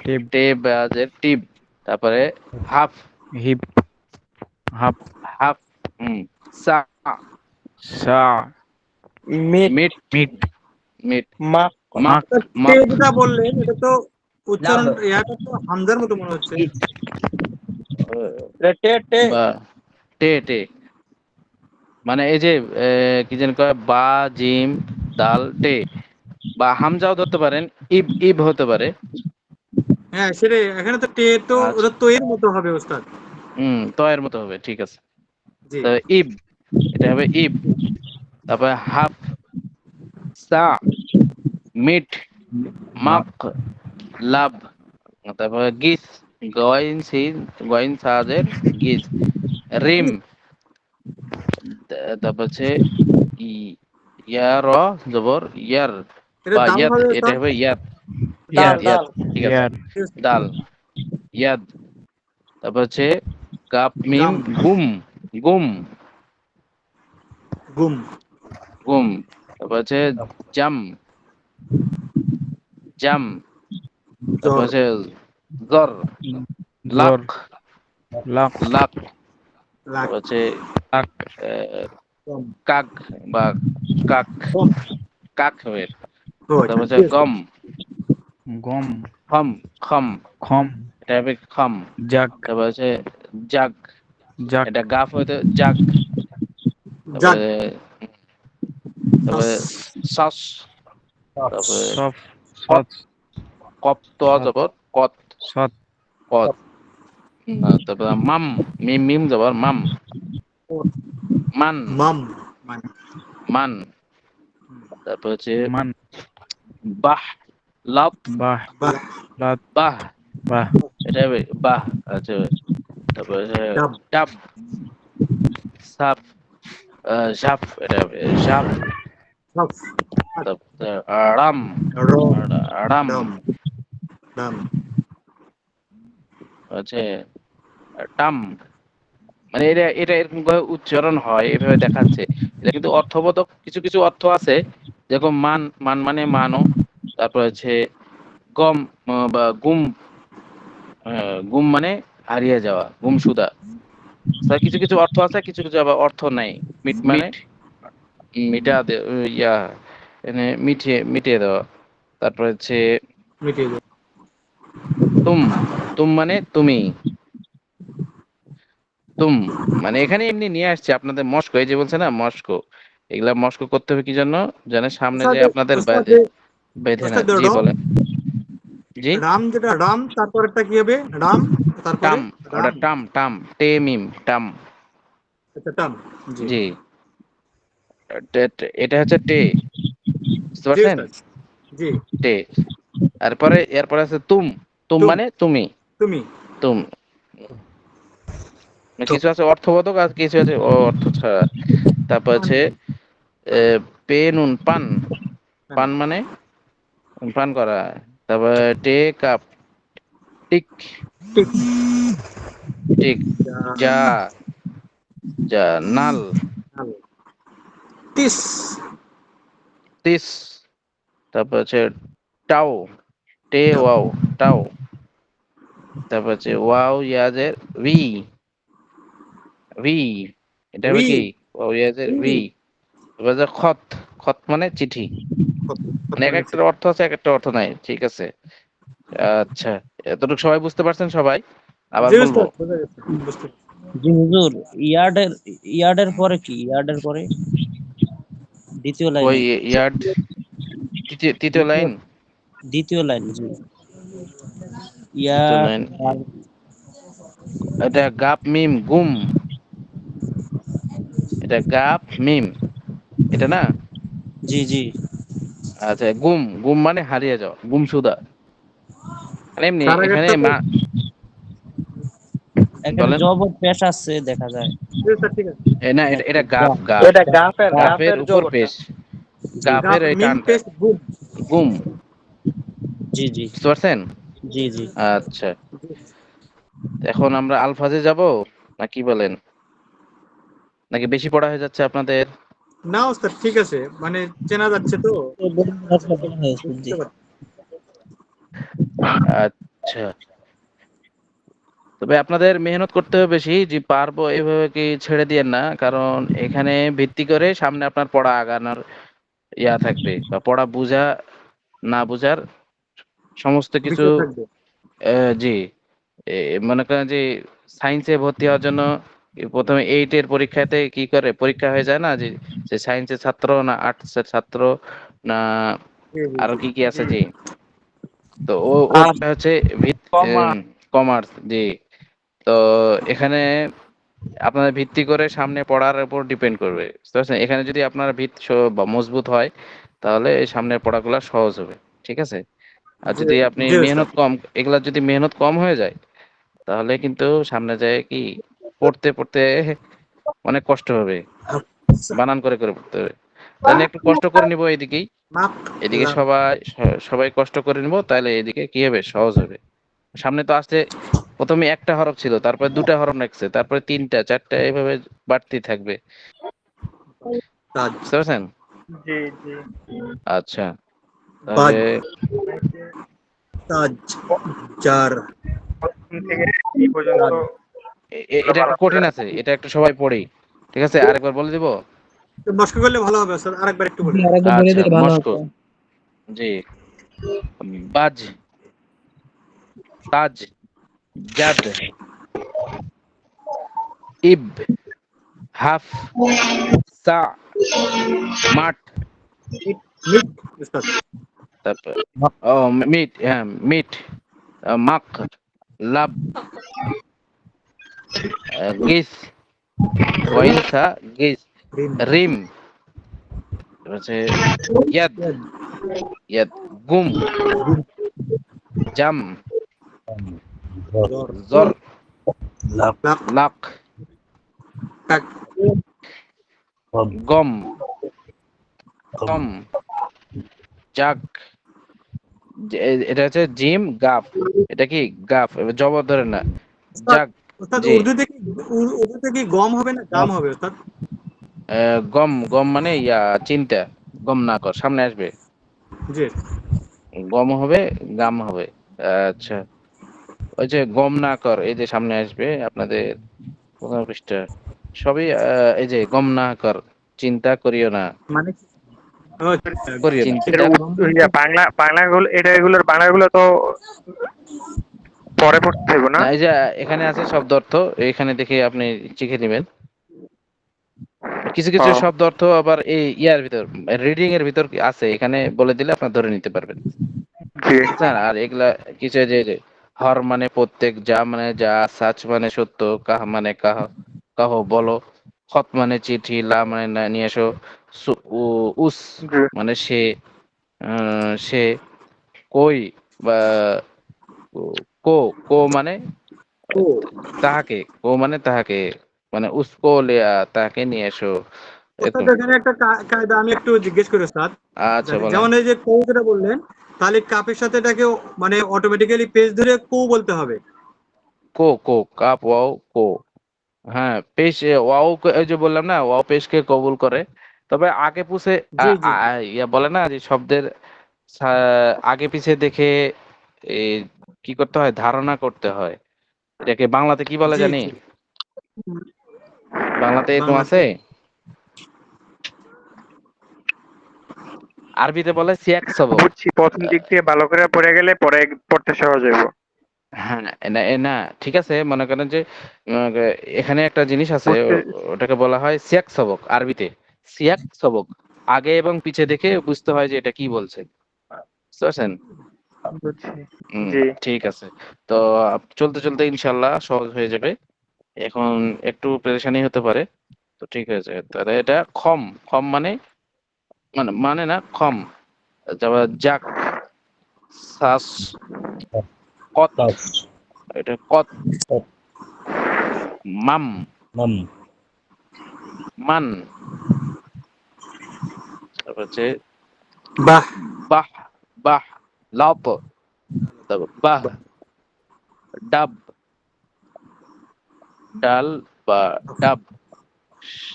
টিপ টে বাজের টিব, তারপরে হাফ, হিপ হাপ হাফ, সা, সা মিট মিট, মিট মিট, মাক মাক, মাক তে মাক, যেটা বললেন এটা তো লাভ উচ্চারণ, এটা তো হামজার মতো মনে হচ্ছে। ইট টে টে বা টে টে, মানে এই যে কি যেন কয়, বা জিম দাল টে, বা হামজাও ধরতে পারেন, ইব ইব হতে পারে। হ্যাঁ সেটাই, এখানে তো টে তো আচ্ছা, ওটা তো এর মতো হবে উস্তাদ। তয়ের মতো হবে, ঠিক আছে। জি তো ইব, এটা হবে ইব, তারপরে হাফ, সা, মিট, মাক মাক, লাভ, তারপরে গিস, গইন সিন, গইন সাজের গিস, রিম, তারপর হচ্ছে ইয়ার জবর ইয়ার, এটা বা দাম ইয়াদ, হবে এটা উস্তাদ। হবে ইয়াদ, দাল ইয়াদ ইয়ার ইয়াদ, দাল ঠিক আছে। ইয়ার দাল, ইয়াদ, তারপর হচ্ছে কাপ মিম গাম, গুম, গুম, গুম, গুম, তারপর হচ্ছে জাম, জাম, তারপর জ্বর, হচ্ছে জর, লাক, জোর লাক লাক, লাক, তারপর হচ্ছে লাক আহ, কম, কাক বা কাক, কম, কাক হবে। ও তারপর আচ্ছা হচ্ছে জি উস্তাদ। গম, গম খম, খম, খম এটা হবে খম, জাগ তারপর হচ্ছে জাগ, জাগ এটা গাফ হইতে জাগ, জাগ, তারপরে সাস, তারপরে সস, তারপরে সফ কত, সৎ কপ তো সৎ জবর কত, সৎ কত, তারপরে মাম, মিম মিম জবর মাম, মান, মাম, মানে মান, তারপর হচ্ছে মান বাহ, লাভ, বাহ বাহ, লাত বাহ, বাহ এটা হবে বাহ, আচ্ছা, তারপরে ডাব ডাব, সাপ, ঝাপ, এটা ঝাপ, সাফ তারপরে রাম, র রাম ডাম ডাম হচ্ছে টাম। মানে এটা এটা এরকম ভাবে উচ্চারণ হয়, এভাবে দেখাচ্ছে। এটা কিন্তু অর্থবোধক কিছু কিছু অর্থ আছে, যেরকম মান, মান মানে মানো। তারপর হচ্ছে গম বা গুম, গুম মানে হারিয়ে যাওয়া, গুমসুদা। তার কিছু কিছু অর্থ আছে, কিছু কিছু আবার অর্থ নাই। মিট মানে মিটা ইয়া, এনে মিটিয়ে মিটিয়ে দেওয়া। তারপর হচ্ছে মিটিয়ে যায়। তুম, তুম মানে তুমি, তুম মানে এখানে এমনি নিয়ে আসছে আপনাদের মস্কো, এই যে বলছে না মস্কো, এগুলা মস্কো করতে হবে কি জন্য জানে, সামনে যে ওস্তাদ আপনাদের ওস্তাদ বেঁধে না। ওস্তাদ জি বলেন। জি, রাম, যেটা রাম তারপরেরটা কি হবে? রাম তারপরে টাম, ওটা রাম। টাম, টাম টে মিম টাম। আচ্ছা টাম। জি জি, এটা হচ্ছে টে, বুঝতে জি পারছেন? ওস্তাদ। জি টে। এরপরে এরপরে আছে তুম, তুম তুম মানে তুমি, তুমি। তুম। কিছু আছে অর্থবোধক আর কিছু আছে অর্থ ছাড়া। তারপর আছে পে নুন পান, পান মানে পান করা। তারপর টে কাপ, টিক, ঠিক। টিক, যা, যা নাল, তিস তিস। তারপর হচ্ছে টাও, টে ওয়াও, টাও। তারপর হচ্ছে ওয়াও ইয়াজের ভি, ভি, এটা হবে উই কি ওয়াও ইয়াজের উই ভি। এবার যে খত, খত মানে চিঠি। মানে এক একটার অর্থ আছে, এক একটা অর্থ নাই, ঠিক আছে। আচ্ছা, এতটুকু সবাই বুঝতে পারছেন সবাই? আবার জি বলবো। ওস্তাদ বুঝা গেছে, বুঝতে পেরেছি। জি হুজুর, ইয়ার্ডের ইয়ার্ডের পরে কি? ইয়ার্ডের পরে দ্বিতীয় ওই লাইনে, ইয়ার্ড, তৃতীয় দ্বিতীয় লাইন, দ্বিতীয় লাইন। জি, ইয়া তৃতীয় লাইন। এটা গাপ মিম গুম, এটা গাপ মিম, এটা না। জি জি, আচ্ছা, গুম, গুম মানে হারিয়ে যাওয়া, গুমসুদা। মানে এমনি তার এখানে আগেরটা তো এখানে বলেন। জবর পেশ আছে দেখা যায়। জি ওস্তাদ, ঠিক আছে। না, এটা এটা গাপ, গাফ, গাপ, এটা গাফের গাফ, গাফের গাফের উপর জবরটা। পেশ, জি গাফের গাপ এই মিম টানটা, পেশ গুম। গুম, জি জি বুঝতে পারছেন? জি জি। আচ্ছা, এখন আমরা আলফাজে যাব নাকি বলেন, নাকি বেশি পড়া হয়ে যাচ্ছে আপনাদের? না ওস্তাদ ঠিক আছে, মানে চেনা যাচ্ছে তো, জি বুঝতে পারছি। আচ্ছা, তবে আপনাদের মেহনত করতে হবে বেশি, যে পারবো এইভাবে কি ছেড়ে দিয়েন না, কারণ এখানে ভিত্তি করে সামনে আপনার পড়া আগানোর ইয়া থাকবে, বা পড়া বুঝা না বুঝার সমস্ত কিছু। বিষয় থাকবে। জি, মনে করেন যে সায়েন্সে ভর্তি হওয়ার জন্য প্রথমে 8 এর পরীক্ষাতে কি করে, পরীক্ষা হয়ে যায় না, যে যে সায়েন্সের ছাত্র না আর্টসের ছাত্র না জি জি আরো জি কি কি আছে, জি। জি। তো আর ওটা হচ্ছে কমা কমার্স, জি। তো এখানে আপনার ভিত্তি করে সামনে পড়ার উপর ডিপেন্ড করবে, বুঝতে পারছেন? এখানে যদি আপনার ভিত বা মজবুত হয়, তাহলে এই সামনের পড়াগুলো সহজ হবে, ঠিক আছে। আর জি যদি আপনি জি ওস্তাদ। মেহনত কম, এগুলা যদি মেহনত কম হয়ে যায়, তাহলে কিন্তু সামনে যায় কি পড়তে পড়তে অনেক কষ্ট হবে, বানান করে করে পড়তে হবে। তাহলে একটু কষ্ট করে নিব এদিকেই, মাপ এদিকে লাভ। সবাই সবাই কষ্ট করে নিব, তাহলে এদিকে কি হবে, সহজ হবে। সামনে তো আসতে প্রথমে একটা হরফ ছিল, তারপরে দুটা হরফ লাগছে, তারপরে তিনটা, চারটা, এইভাবে বাড়তেই থাকবে, তাজ বুঝতে পারছেন? জি জি। আচ্ছা, তাহলে বাজ তাজ জার। প্রথম থেকে এই পর্যন্ত এটা ভালো একটু কঠিন আছে, এটা একটু সবাই পড়ি, ঠিক আছে। আরেকবার বলে দিব। মস্কো করলে ভালো হবে স্যার, আরেকবার একটু বলেন। আরেকবার বলে আচ্ছা, দিলে ভালো মস্কো, হতো। জি। বাজ, তাজ, জাদ, ইব, হাফ, সা, মাঠ, মিট ওস্তাদ। তারপর ও মিট, হ্যাঁ মিট, মাক, লাভ, গিস, ওয়াইনসা, গিস, রিম রিম, হচ্ছে ইয়াদ, ইয়াদ, গুম, জাম, জর জর, লাক লাক, টাক গম, কম, জাক, এটা হচ্ছে জিম গাফ, এটা কি গাফ, এবার জবর ধরে না, ওস্তাদ জাক। ওস্তাদ জি, উর্দুতে কি গম হবে না গাম হবে ওস্তাদ? গম, গম মানে ইয়া চিন্তা, গম না কর, সামনে আসবে, জি গম হবে, গাম হবে। আচ্ছা, ওই যে গম না কর, এই যে সামনে আসবে আপনাদের 15 পৃষ্ঠা, সবই এই যে গম না কর, চিন্তা করিও না, মানে কি? ও, করিও না, এটা চিন্তা। বাংলা এগুলোর বাংলাগুলো তো পরে পড়তে হবে না? না, এই যে এখানে আছে শব্দ অর্থ, এখানে দেখে আপনি শিখে নেবেন। কিছু ও, কিছু শব্দ অর্থ আবার এই ইয়ার ভিতর, রিডিং এর ভিতর আছে, এখানে বলে দিলে আপনার ধরে নিতে পারবেন, জি বুঝছেন? আর এগুলা কিছু যে হর মানে প্রত্যেক, যা মানে যা, সাচ মানে সত্য, কাহ মানে কাহ, কাহ বলো, খত মানে চিঠি, লা মানে নিয়ে এসো, উস জি মানে সে, সে, কই বা কো, কো মানে ও তাহাকে, কো মানে তাহাকে, মানে উসকো লিয়া, তাহাকে নিয়ে এসো, ওস্তাদ এরকম। এখানে একটা কায়দা আমি একটু জিজ্ঞেস করি ওস্তাদ। আচ্ছা, বলেন। যেমন এই যে কৌ যেটা বললেন, তাহলে কাপের সাথে এটাকে মানে অটোমেটিক্যালি পেজ ধরে কৌ বলতে হবে। কো, কো, কাপ, ওয়াও, কো। হ্যাঁ, পেশ, ওয়াও এই যে বললাম না, ওয়াও পেশকে কবুল করে। তবে আগে পিছে জি জি ইয়া বলে না যে শব্দের আগে পিছে দেখে এই কি করতে হয়, ধারণা করতে হয়। এটাকে বাংলাতে কি বলে জি জানি? জি বাংলাতে এরকম বাংলাতে আছে, আরবিতে বলে সিয়াক সবক। বুঝছি, প্রথম দিক দিয়ে ভালো করে পড়ে গেলে পরে পড়তে সহজ হইব। হ্যাঁ, না না, ঠিক আছে, মনে করেন যে উম, এখানে একটা জিনিস আছে, পড়তে ওটাকে বলা হয় সিয়াক সবক আরবিতে, সিয়াক সবক, আগে এবং পিছে দেখে বুঝতে হয় যে এটা কি বলছে, বুঝতে পারছেন? বুঝছি। হুম, জি ঠিক আছে। তো চলতে চলতে ইনশাল্লাহ সহজ হয়ে যাবে। এখন একটু পেরেশানি হতে পারে, তো ঠিক আছে, তাহলে এটা খম, খম মানে মানে না খম, তারপর জাক, সাস, কত, এটা কত, মাম, মান, তারপর হচ্ছে বাহ বাহ, বাহ, লাপ, তারপর বাহ, বাহ ডাব, ডাল বা ডাব,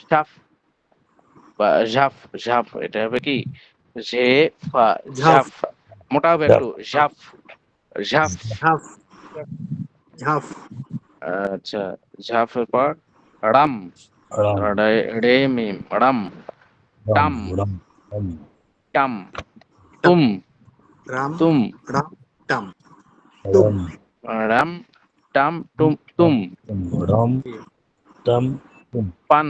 সাফ বা ঝাফ, ঝাফ এটা হবে কি ঝে, ফা, ঝাফ ঝাফ, মোটা হবে একটু, ঝাফ, ঝাফ। ঝাফ ঝাফ আচ্ছা, ঝাফের পর রাম, রে, রে মিম, রাম, টাম, টাম, টাম তুম, রাম তুম, রাম টাম তুম রাম, টাম, তুম, তুম, পান,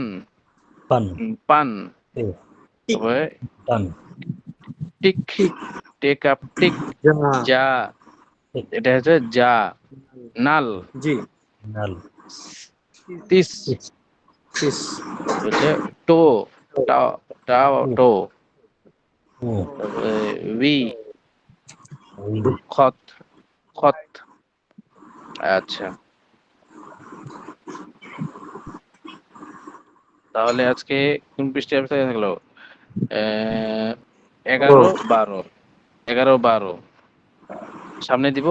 পান, টিক তারপরে টিক, টিক টেক আপ, টিক, যা যা, এটা হচ্ছে যা, নাল, জি তিস, টিস হচ্ছে টো, টা, টা, টো, তারপরে উই, খত, খত। আচ্ছা, তাহলে আজকে কোন পৃষ্ঠায় থাকলো? আহ, ও 11, 12, 11, 12 সামনে দিব।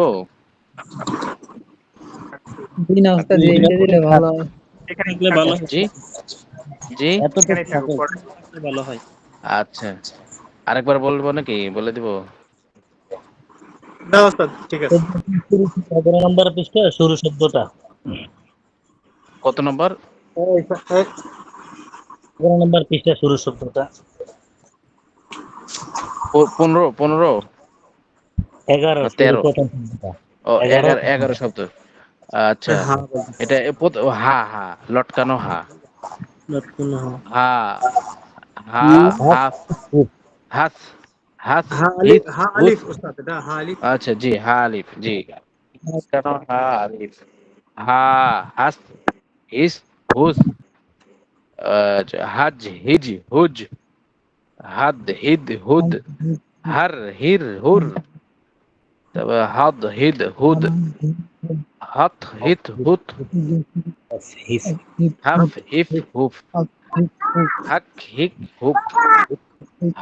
জি না ওস্তাদ, এইটা দিলে ভালো হয়। এখানেই থাকলে ভালো থাকুক, হয়। জি, জি। এতটুকু এখানেই থাকুক থাকে। পরে। থাকলে ভালো হয়। আচ্ছা, আরেকবার বলবো নাকি, বলে দিব? না ওস্তাদ ঠিক আছে 11 নম্বর পৃষ্ঠা শুরু শব্দটা, কত নম্বর? এই 11 নম্বর পৃষ্ঠা শুরু শব্দটা, 15, 15 11 না শুরু 13? প্রথম শব্দটা, ও, 11 11 শব্দ। আচ্ছা, হ্যাঁ বলতেছি এটা হা, হা, লটকানো হা, লটকানো হা হা, হা, হাত, হাফ, হাস, হাস, হা আলিফ হিস, হা হুস। আলিফ ওস্তাদ এটা হা আলিফ আচ্ছা, জি, হা আলিফ, জি, লটকানো হা আলিফ, হা, হাস, হিস, হুস। আচ্ছা, হাজ, হিজ, হুজ, হাদ, হিদ, হুদ, হার, হির, হুর, তারপর হাদ, হিদ, হুদ, হত হিত হুত হাফ হিফ হুফ হাক হিক হুক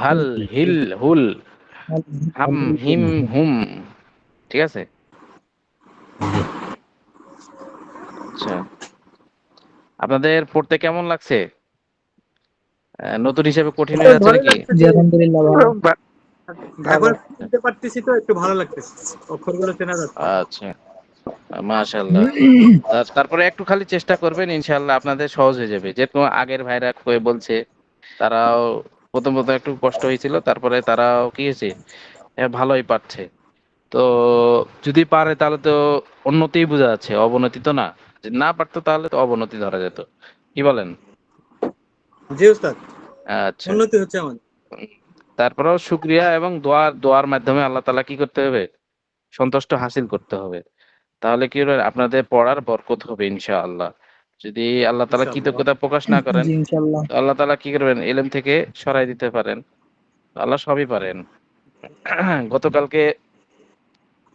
হাল হিল হুল হাম হিম হুম। ঠিক আছে। আচ্ছা, আপনাদের পড়তে কেমন লাগছে? নতুন হিসেবে কঠিন হয়ে যাচ্ছে ভালোই নাকি? লাগছে যে এখন চিনতে পারতেছি, তো একটু ভালো লাগতেছে, অক্ষরগুলো চেনা যাচ্ছে। আচ্ছা, মাশাআল্লাহ। তারপরে একটু খালি চেষ্টা করবেন, ইনশাআল্লাহ আপনাদের সহজ হয়ে যাবে। যেরকম আগের ভাইরা কয়ে বলছে, তারাও প্রথম একটু কষ্ট হয়েছিল, তারপরে তারাও কি হয়েছে, ভালোই পারছে। তো যদি পারে তাহলে তো উন্নতিই বোঝা যাচ্ছে, অবনতি তো না। যদি না পারতো তাহলে তো অবনতি ধরা যেত। কি বলেন? জি উস্তাদ, আচ্ছা। উন্নতি হচ্ছে আমাদের। তারপরেও শুকরিয়া এবং দোয়ার মাধ্যমে আল্লাহ তাআলা কি করতে হবে? সন্তুষ্ট হাসিল করতে হবে। তাহলে কি হবে? আপনাদের পড়ার বরকত হবে ইনশাআল্লাহ। যদি আল্লাহ তাআলা ইনশাআল্লাহ। কৃতজ্ঞতা প্রকাশ না করেন, তো আল্লাহ তাআলা কি করবেন? ইলম থেকে সরাই দিতে পারেন। আল্লাহ সবই পারেন। গতকালকে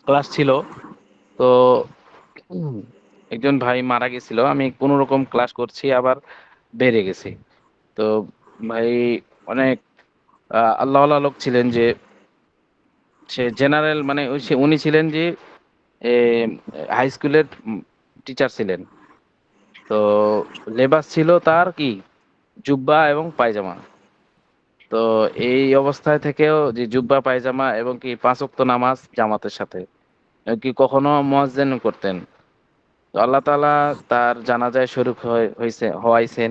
ক্লাস ছিল, তো উম, একজন ভাই মারা গেছিল। আমি কোন রকম ক্লাস করছি, আবার বেড়ে গেছি। তো ভাই অনেক আল্লাহওয়ালা লোক ছিলেন, যে সে জেনারেল, মানে উনি ছিলেন যে এ, হাই স্কুলের টিচার ছিলেন। তো লেবাস ছিল তার কি জুব্বা এবং পায়জামা। তো এই অবস্থায় থেকেও যে জুব্বা পায়জামা এবং কি 5 ওয়াক্ত নামাজ জামাতের সাথে, কি কখনো মুয়াজ্জিন করতেন। তো আল্লাহ তাআলা তার জানাজায় শরীক হওয়াইছেন।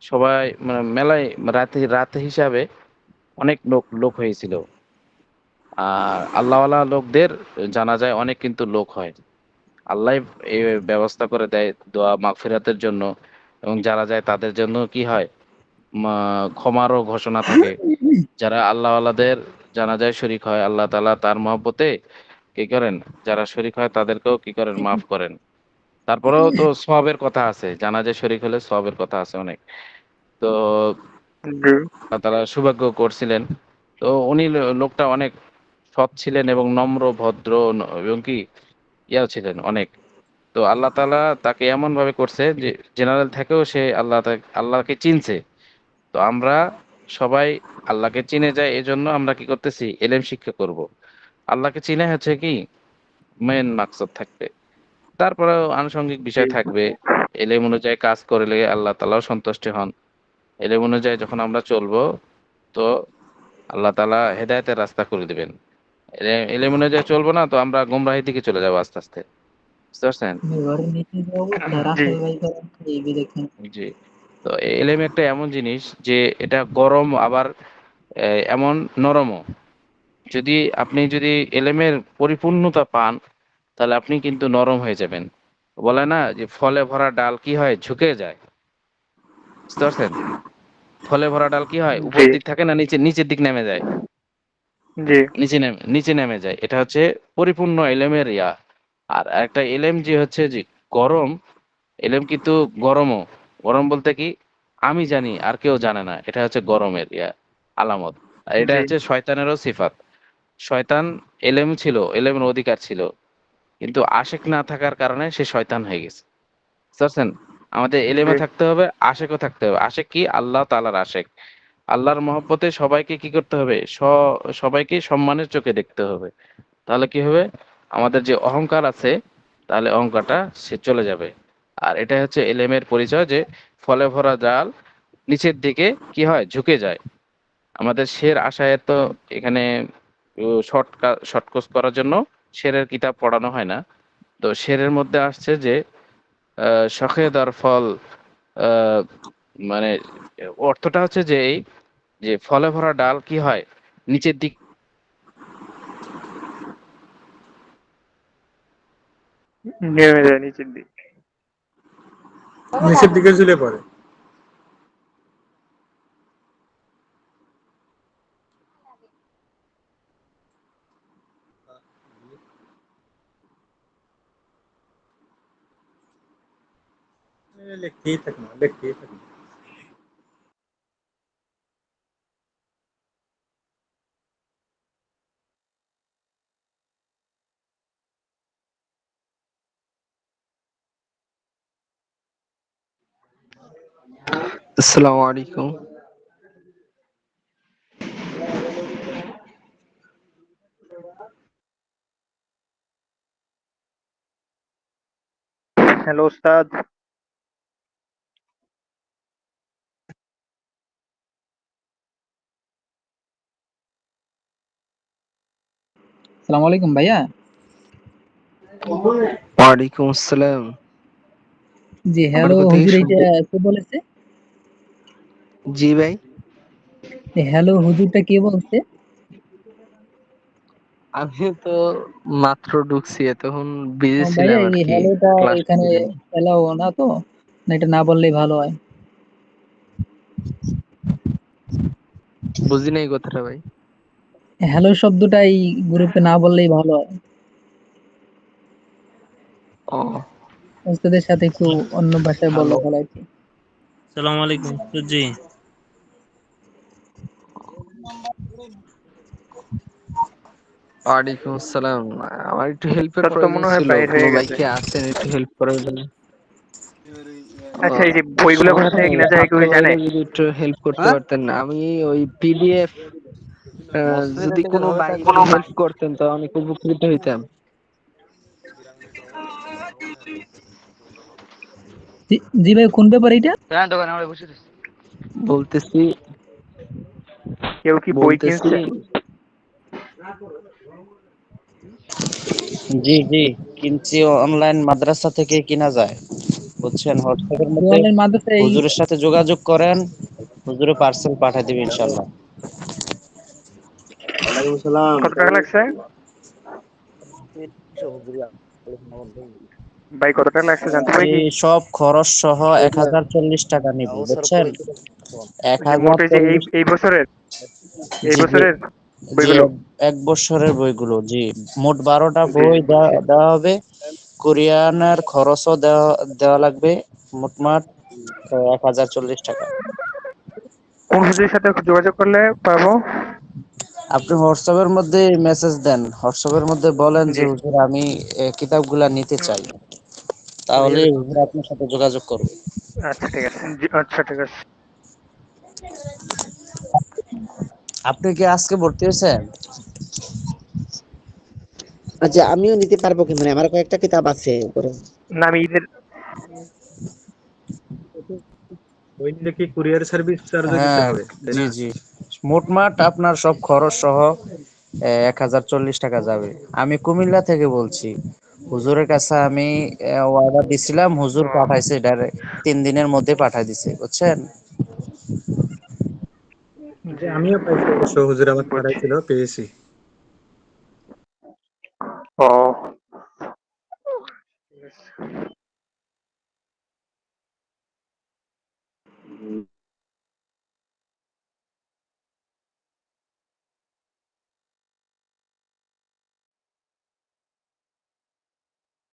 সবাই মানে মেলায় রাতে রাতে হিসাবে অনেক লোক লোক হয়েছিল। আর আল্লাহওয়ালা লোকদের জানাজায় অনেক কিন্তু লোক হয়। আল্লাহ এই ব্যবস্থা করে দেয় দোয়া মাগফিরাতের জন্য, এবং যারা যায় তাদের জন্য কি হয়, ক্ষমারও ঘোষণা থাকে। যারা আল্লাহওয়ালাদের জানাজায় শরীক হয়, আল্লাহ তাআলা তার মহব্বতে কি করেন, যারা শরীক হয় তাদেরকেও কি করেন, মাফ করেন। তারপরেও তো সওয়াবের কথা আছে, জানাজায় শরীক হলে সওয়াবের কথা আছে অনেক। তো জি আল্লাহ তাআলা সৌভাগ্য করছিলেন। তো উনি লোকটা অনেক সৎ ছিলেন এবং নম্র ভদ্র, এবং কি ছিলেন অনেক। তো আল্লাহ তাআলা তাকে এমন ভাবে করছে যে জেনারেল থেকেও সে আল্লাহকে চিনছে। তো আমরা সবাই আল্লাহকে চিনে যাই, এজন্য আমরা কি করতেছি, এলেম শিক্ষা করব। আল্লাহকে চিনে হচ্ছে কি মেন মাকসাদ থাকবে। তারপরেও আনুষঙ্গিক জি বিষয় থাকবে। এলেম অনুযায়ী কাজ করলে আল্লাহ তাআলাও সন্তুষ্ট হন। এলেম অনুযায়ী যখন আমরা চলবো, তো আল্লাহ তাআলা হেদায়েতের রাস্তা করে দিবেন। এলেম অনুযায়ী চলবো না, তো আমরা গোমরাহির দিকে চলে যাবো আস্তে আস্তে। বুঝতে পারছেন? জি জি। তো এলেম একটা এমন জিনিস যে এটা গরম, আবার এমন নরমও। যদি এলেমের পরিপূর্ণতা পান, তাহলে আপনি কিন্তু নরম হয়ে যাবেন। বলে না যে ফলে ভরা ডাল কি হয়, ঝুঁকে যায়। বুঝতে পারছেন? ফলে ভরা ডাল কি হয়, উপর জি দিক থাকে না, নিচের দিক নেমে যায়। জি নিচে নেমে যায়। এটা হচ্ছে পরিপূর্ণ এলেমের ইয়া। আর একটা এলেম যে হচ্ছে যে গরম, এলেম কিন্তু গরমও। গরম বলতে কি, আমি জানি আর কেউ জানে না, এটা হচ্ছে গরমের ইয়া আলামত। আর এটা জি হচ্ছে শয়তানেরও সিফাত। শয়তান এলেম ছিল, এলেমের অধিকার ছিল, কিন্তু আশেক না থাকার কারণে সে শয়তান হয়ে গেছে। বুঝতে পারছেন? আমাদের এলেমে জি থাকতে হবে, আশেকও থাকতে হবে। আশেক কি? আল্লাহ তাআলার আশেক। আল্লাহর মহব্বতে সবাইকে কি করতে হবে, সবাইকে সম্মানের চোখে দেখতে হবে। তাহলে কি হবে, আমাদের যে অহংকার আছে, তাহলে অহংকারটা সে চলে যাবে। আর এটাই হচ্ছে এলেমের পরিচয়, যে ফলে ভরা ডাল নিচের দিকে কি হয়, ঝুঁকে যায়। আমাদের শের আশায় তো এখানে শর্টকোর্স করার জন্য শেরের কিতাব পড়ানো হয় না। তো শেরের মধ্যে আসছে যে শখেদার ফল, আহ, মানে অর্থটা হচ্ছে যে এই, যে ফলে ভরা ডাল কি হয়, নিচের দিক নেমে যায় নিচের দিকে। নিচের দিকে ঝুলে পড়ে। লিখতেই থাক না, লিখতেই থাক। আসসালামু আলাইকুম। হ্যালো উস্তাদ। সালাম আলাইকুম ভাইয়া। ওয়ালাইকুম আসসালাম। জি আমার হ্যালো কথা কি হুজুর, এটা শুনতে? কে বলেছে? জি ভাই। হ্যালো হুজুরটা কে বলছে? আমি তো মাত্র ঢুকছি, তখন বিজি ভাইয়া ছিলাম আর এই কি, হ্যালোটা ক্লাস এখানে ছিল। এলাও না তো, না এটা না বললেই ভালো হয়। বুঝি নাই কথাটা ভাই। হ্যালো শব্দটা এই গ্রুপে না বললেই ভালো হয়। ও ওস্তাদের সাথে একটু অন্য ভাষায় বললে হ্যালো। ভালো হয় কি। সালাম আলাইকুম জি। ওয়ালাইকুম আসসালাম। আমার একটু হেল্পের উস্তাদ তো প্রয়োজন মনে হয় ছিল, বাইরে কোনো হয়ে ভাই গেছে। কি আছেন একটু হেল্প করার জন্য? আচ্ছা, এই যে বইগুলো কোথা সমস্যা থেকে নেই, কিনা যায় কেউ ছাত্র কি জানে? ভাইরা যদি একটু হেল্প করতে পারতেন। আমি ওই পিডিএফ, যদি কোনো ভাই একটু হেল্প করতেন তো অনেক উপকৃত হইতাম। জি জি ভাই, কোন ব্যাপার এটা? বলতেছি কেউ কি বই বলতেছি কিনছে? জি জি, কিনছি অনলাইন মাদ্রাসা থেকে কিনা যায়, বুঝছেন। হোয়াটসঅ্যাপের মধ্যে অনলাইন মাদ্রাসায় হুজুরের সাথে যোগাযোগ করেন, হুজুরে পার্সেল পাঠিয়ে দিবে ইনশাল্লাহ। কত টাকা লাগছে? ভাই কত টাকা লাগছে জানতে পারি এই কি? সব খরচ সহ 1040 টাকা নিব, বুঝছেন। যে মোট এই যে এই 1040। এই বছরের এই জি জি বছরের জি, বইগুলো। এক বছরের বইগুলো, জি। মোট 12টা জি বই জি বুঝছি। দেওয়া হবে। কোরিয়ানের খরচও দেওয়া দেওয়া লাগবে। মোটমাট 1040 টাকা। কোন হুজুরের সাথে যোগাযোগ করলে পাবো? আপনি হোয়াটসঅ্যাপের মধ্যে মেসেজ দেন, হোয়াটসঅ্যাপের মধ্যে বলেন যে জি। হুজুর আমি কিতাবগুলা নিতে চাই, তাহলে হুজুর আপনার সাথে যোগাযোগ করবে। আচ্ছা ঠিক আছে। জি আচ্ছা ঠিক আছে। আপনি কি আজকে ভর্তি হয়েছেন? আচ্ছা, আমিও নিতে পারবো কি? মানে আমার কয়েকটা কিতাব আছে উপরে। না আমি ঈদের বই নিলে কি কুরিয়ার সার্ভিস চার্জও দিতে হ্যাঁ হবে, তাই জি না? জি, মোটমাট আপনার সব খরচ সহ 1040 টাকা যাবে। আমি কুমিল্লা থেকে বলছি। হুজুরের কাছে আমি অর্ডার দিছিলাম, হুজুর ও, পাঠাইছে ডাইরেক্ট 3 দিনের মধ্যে পাঠাই দিছে, বুঝছেন। যে জি আমিও পাইছি, অবশ্য হুজুর আমার বুঝছি। পাঠাইছিল, পেয়েছি। ও ঠিক আছে।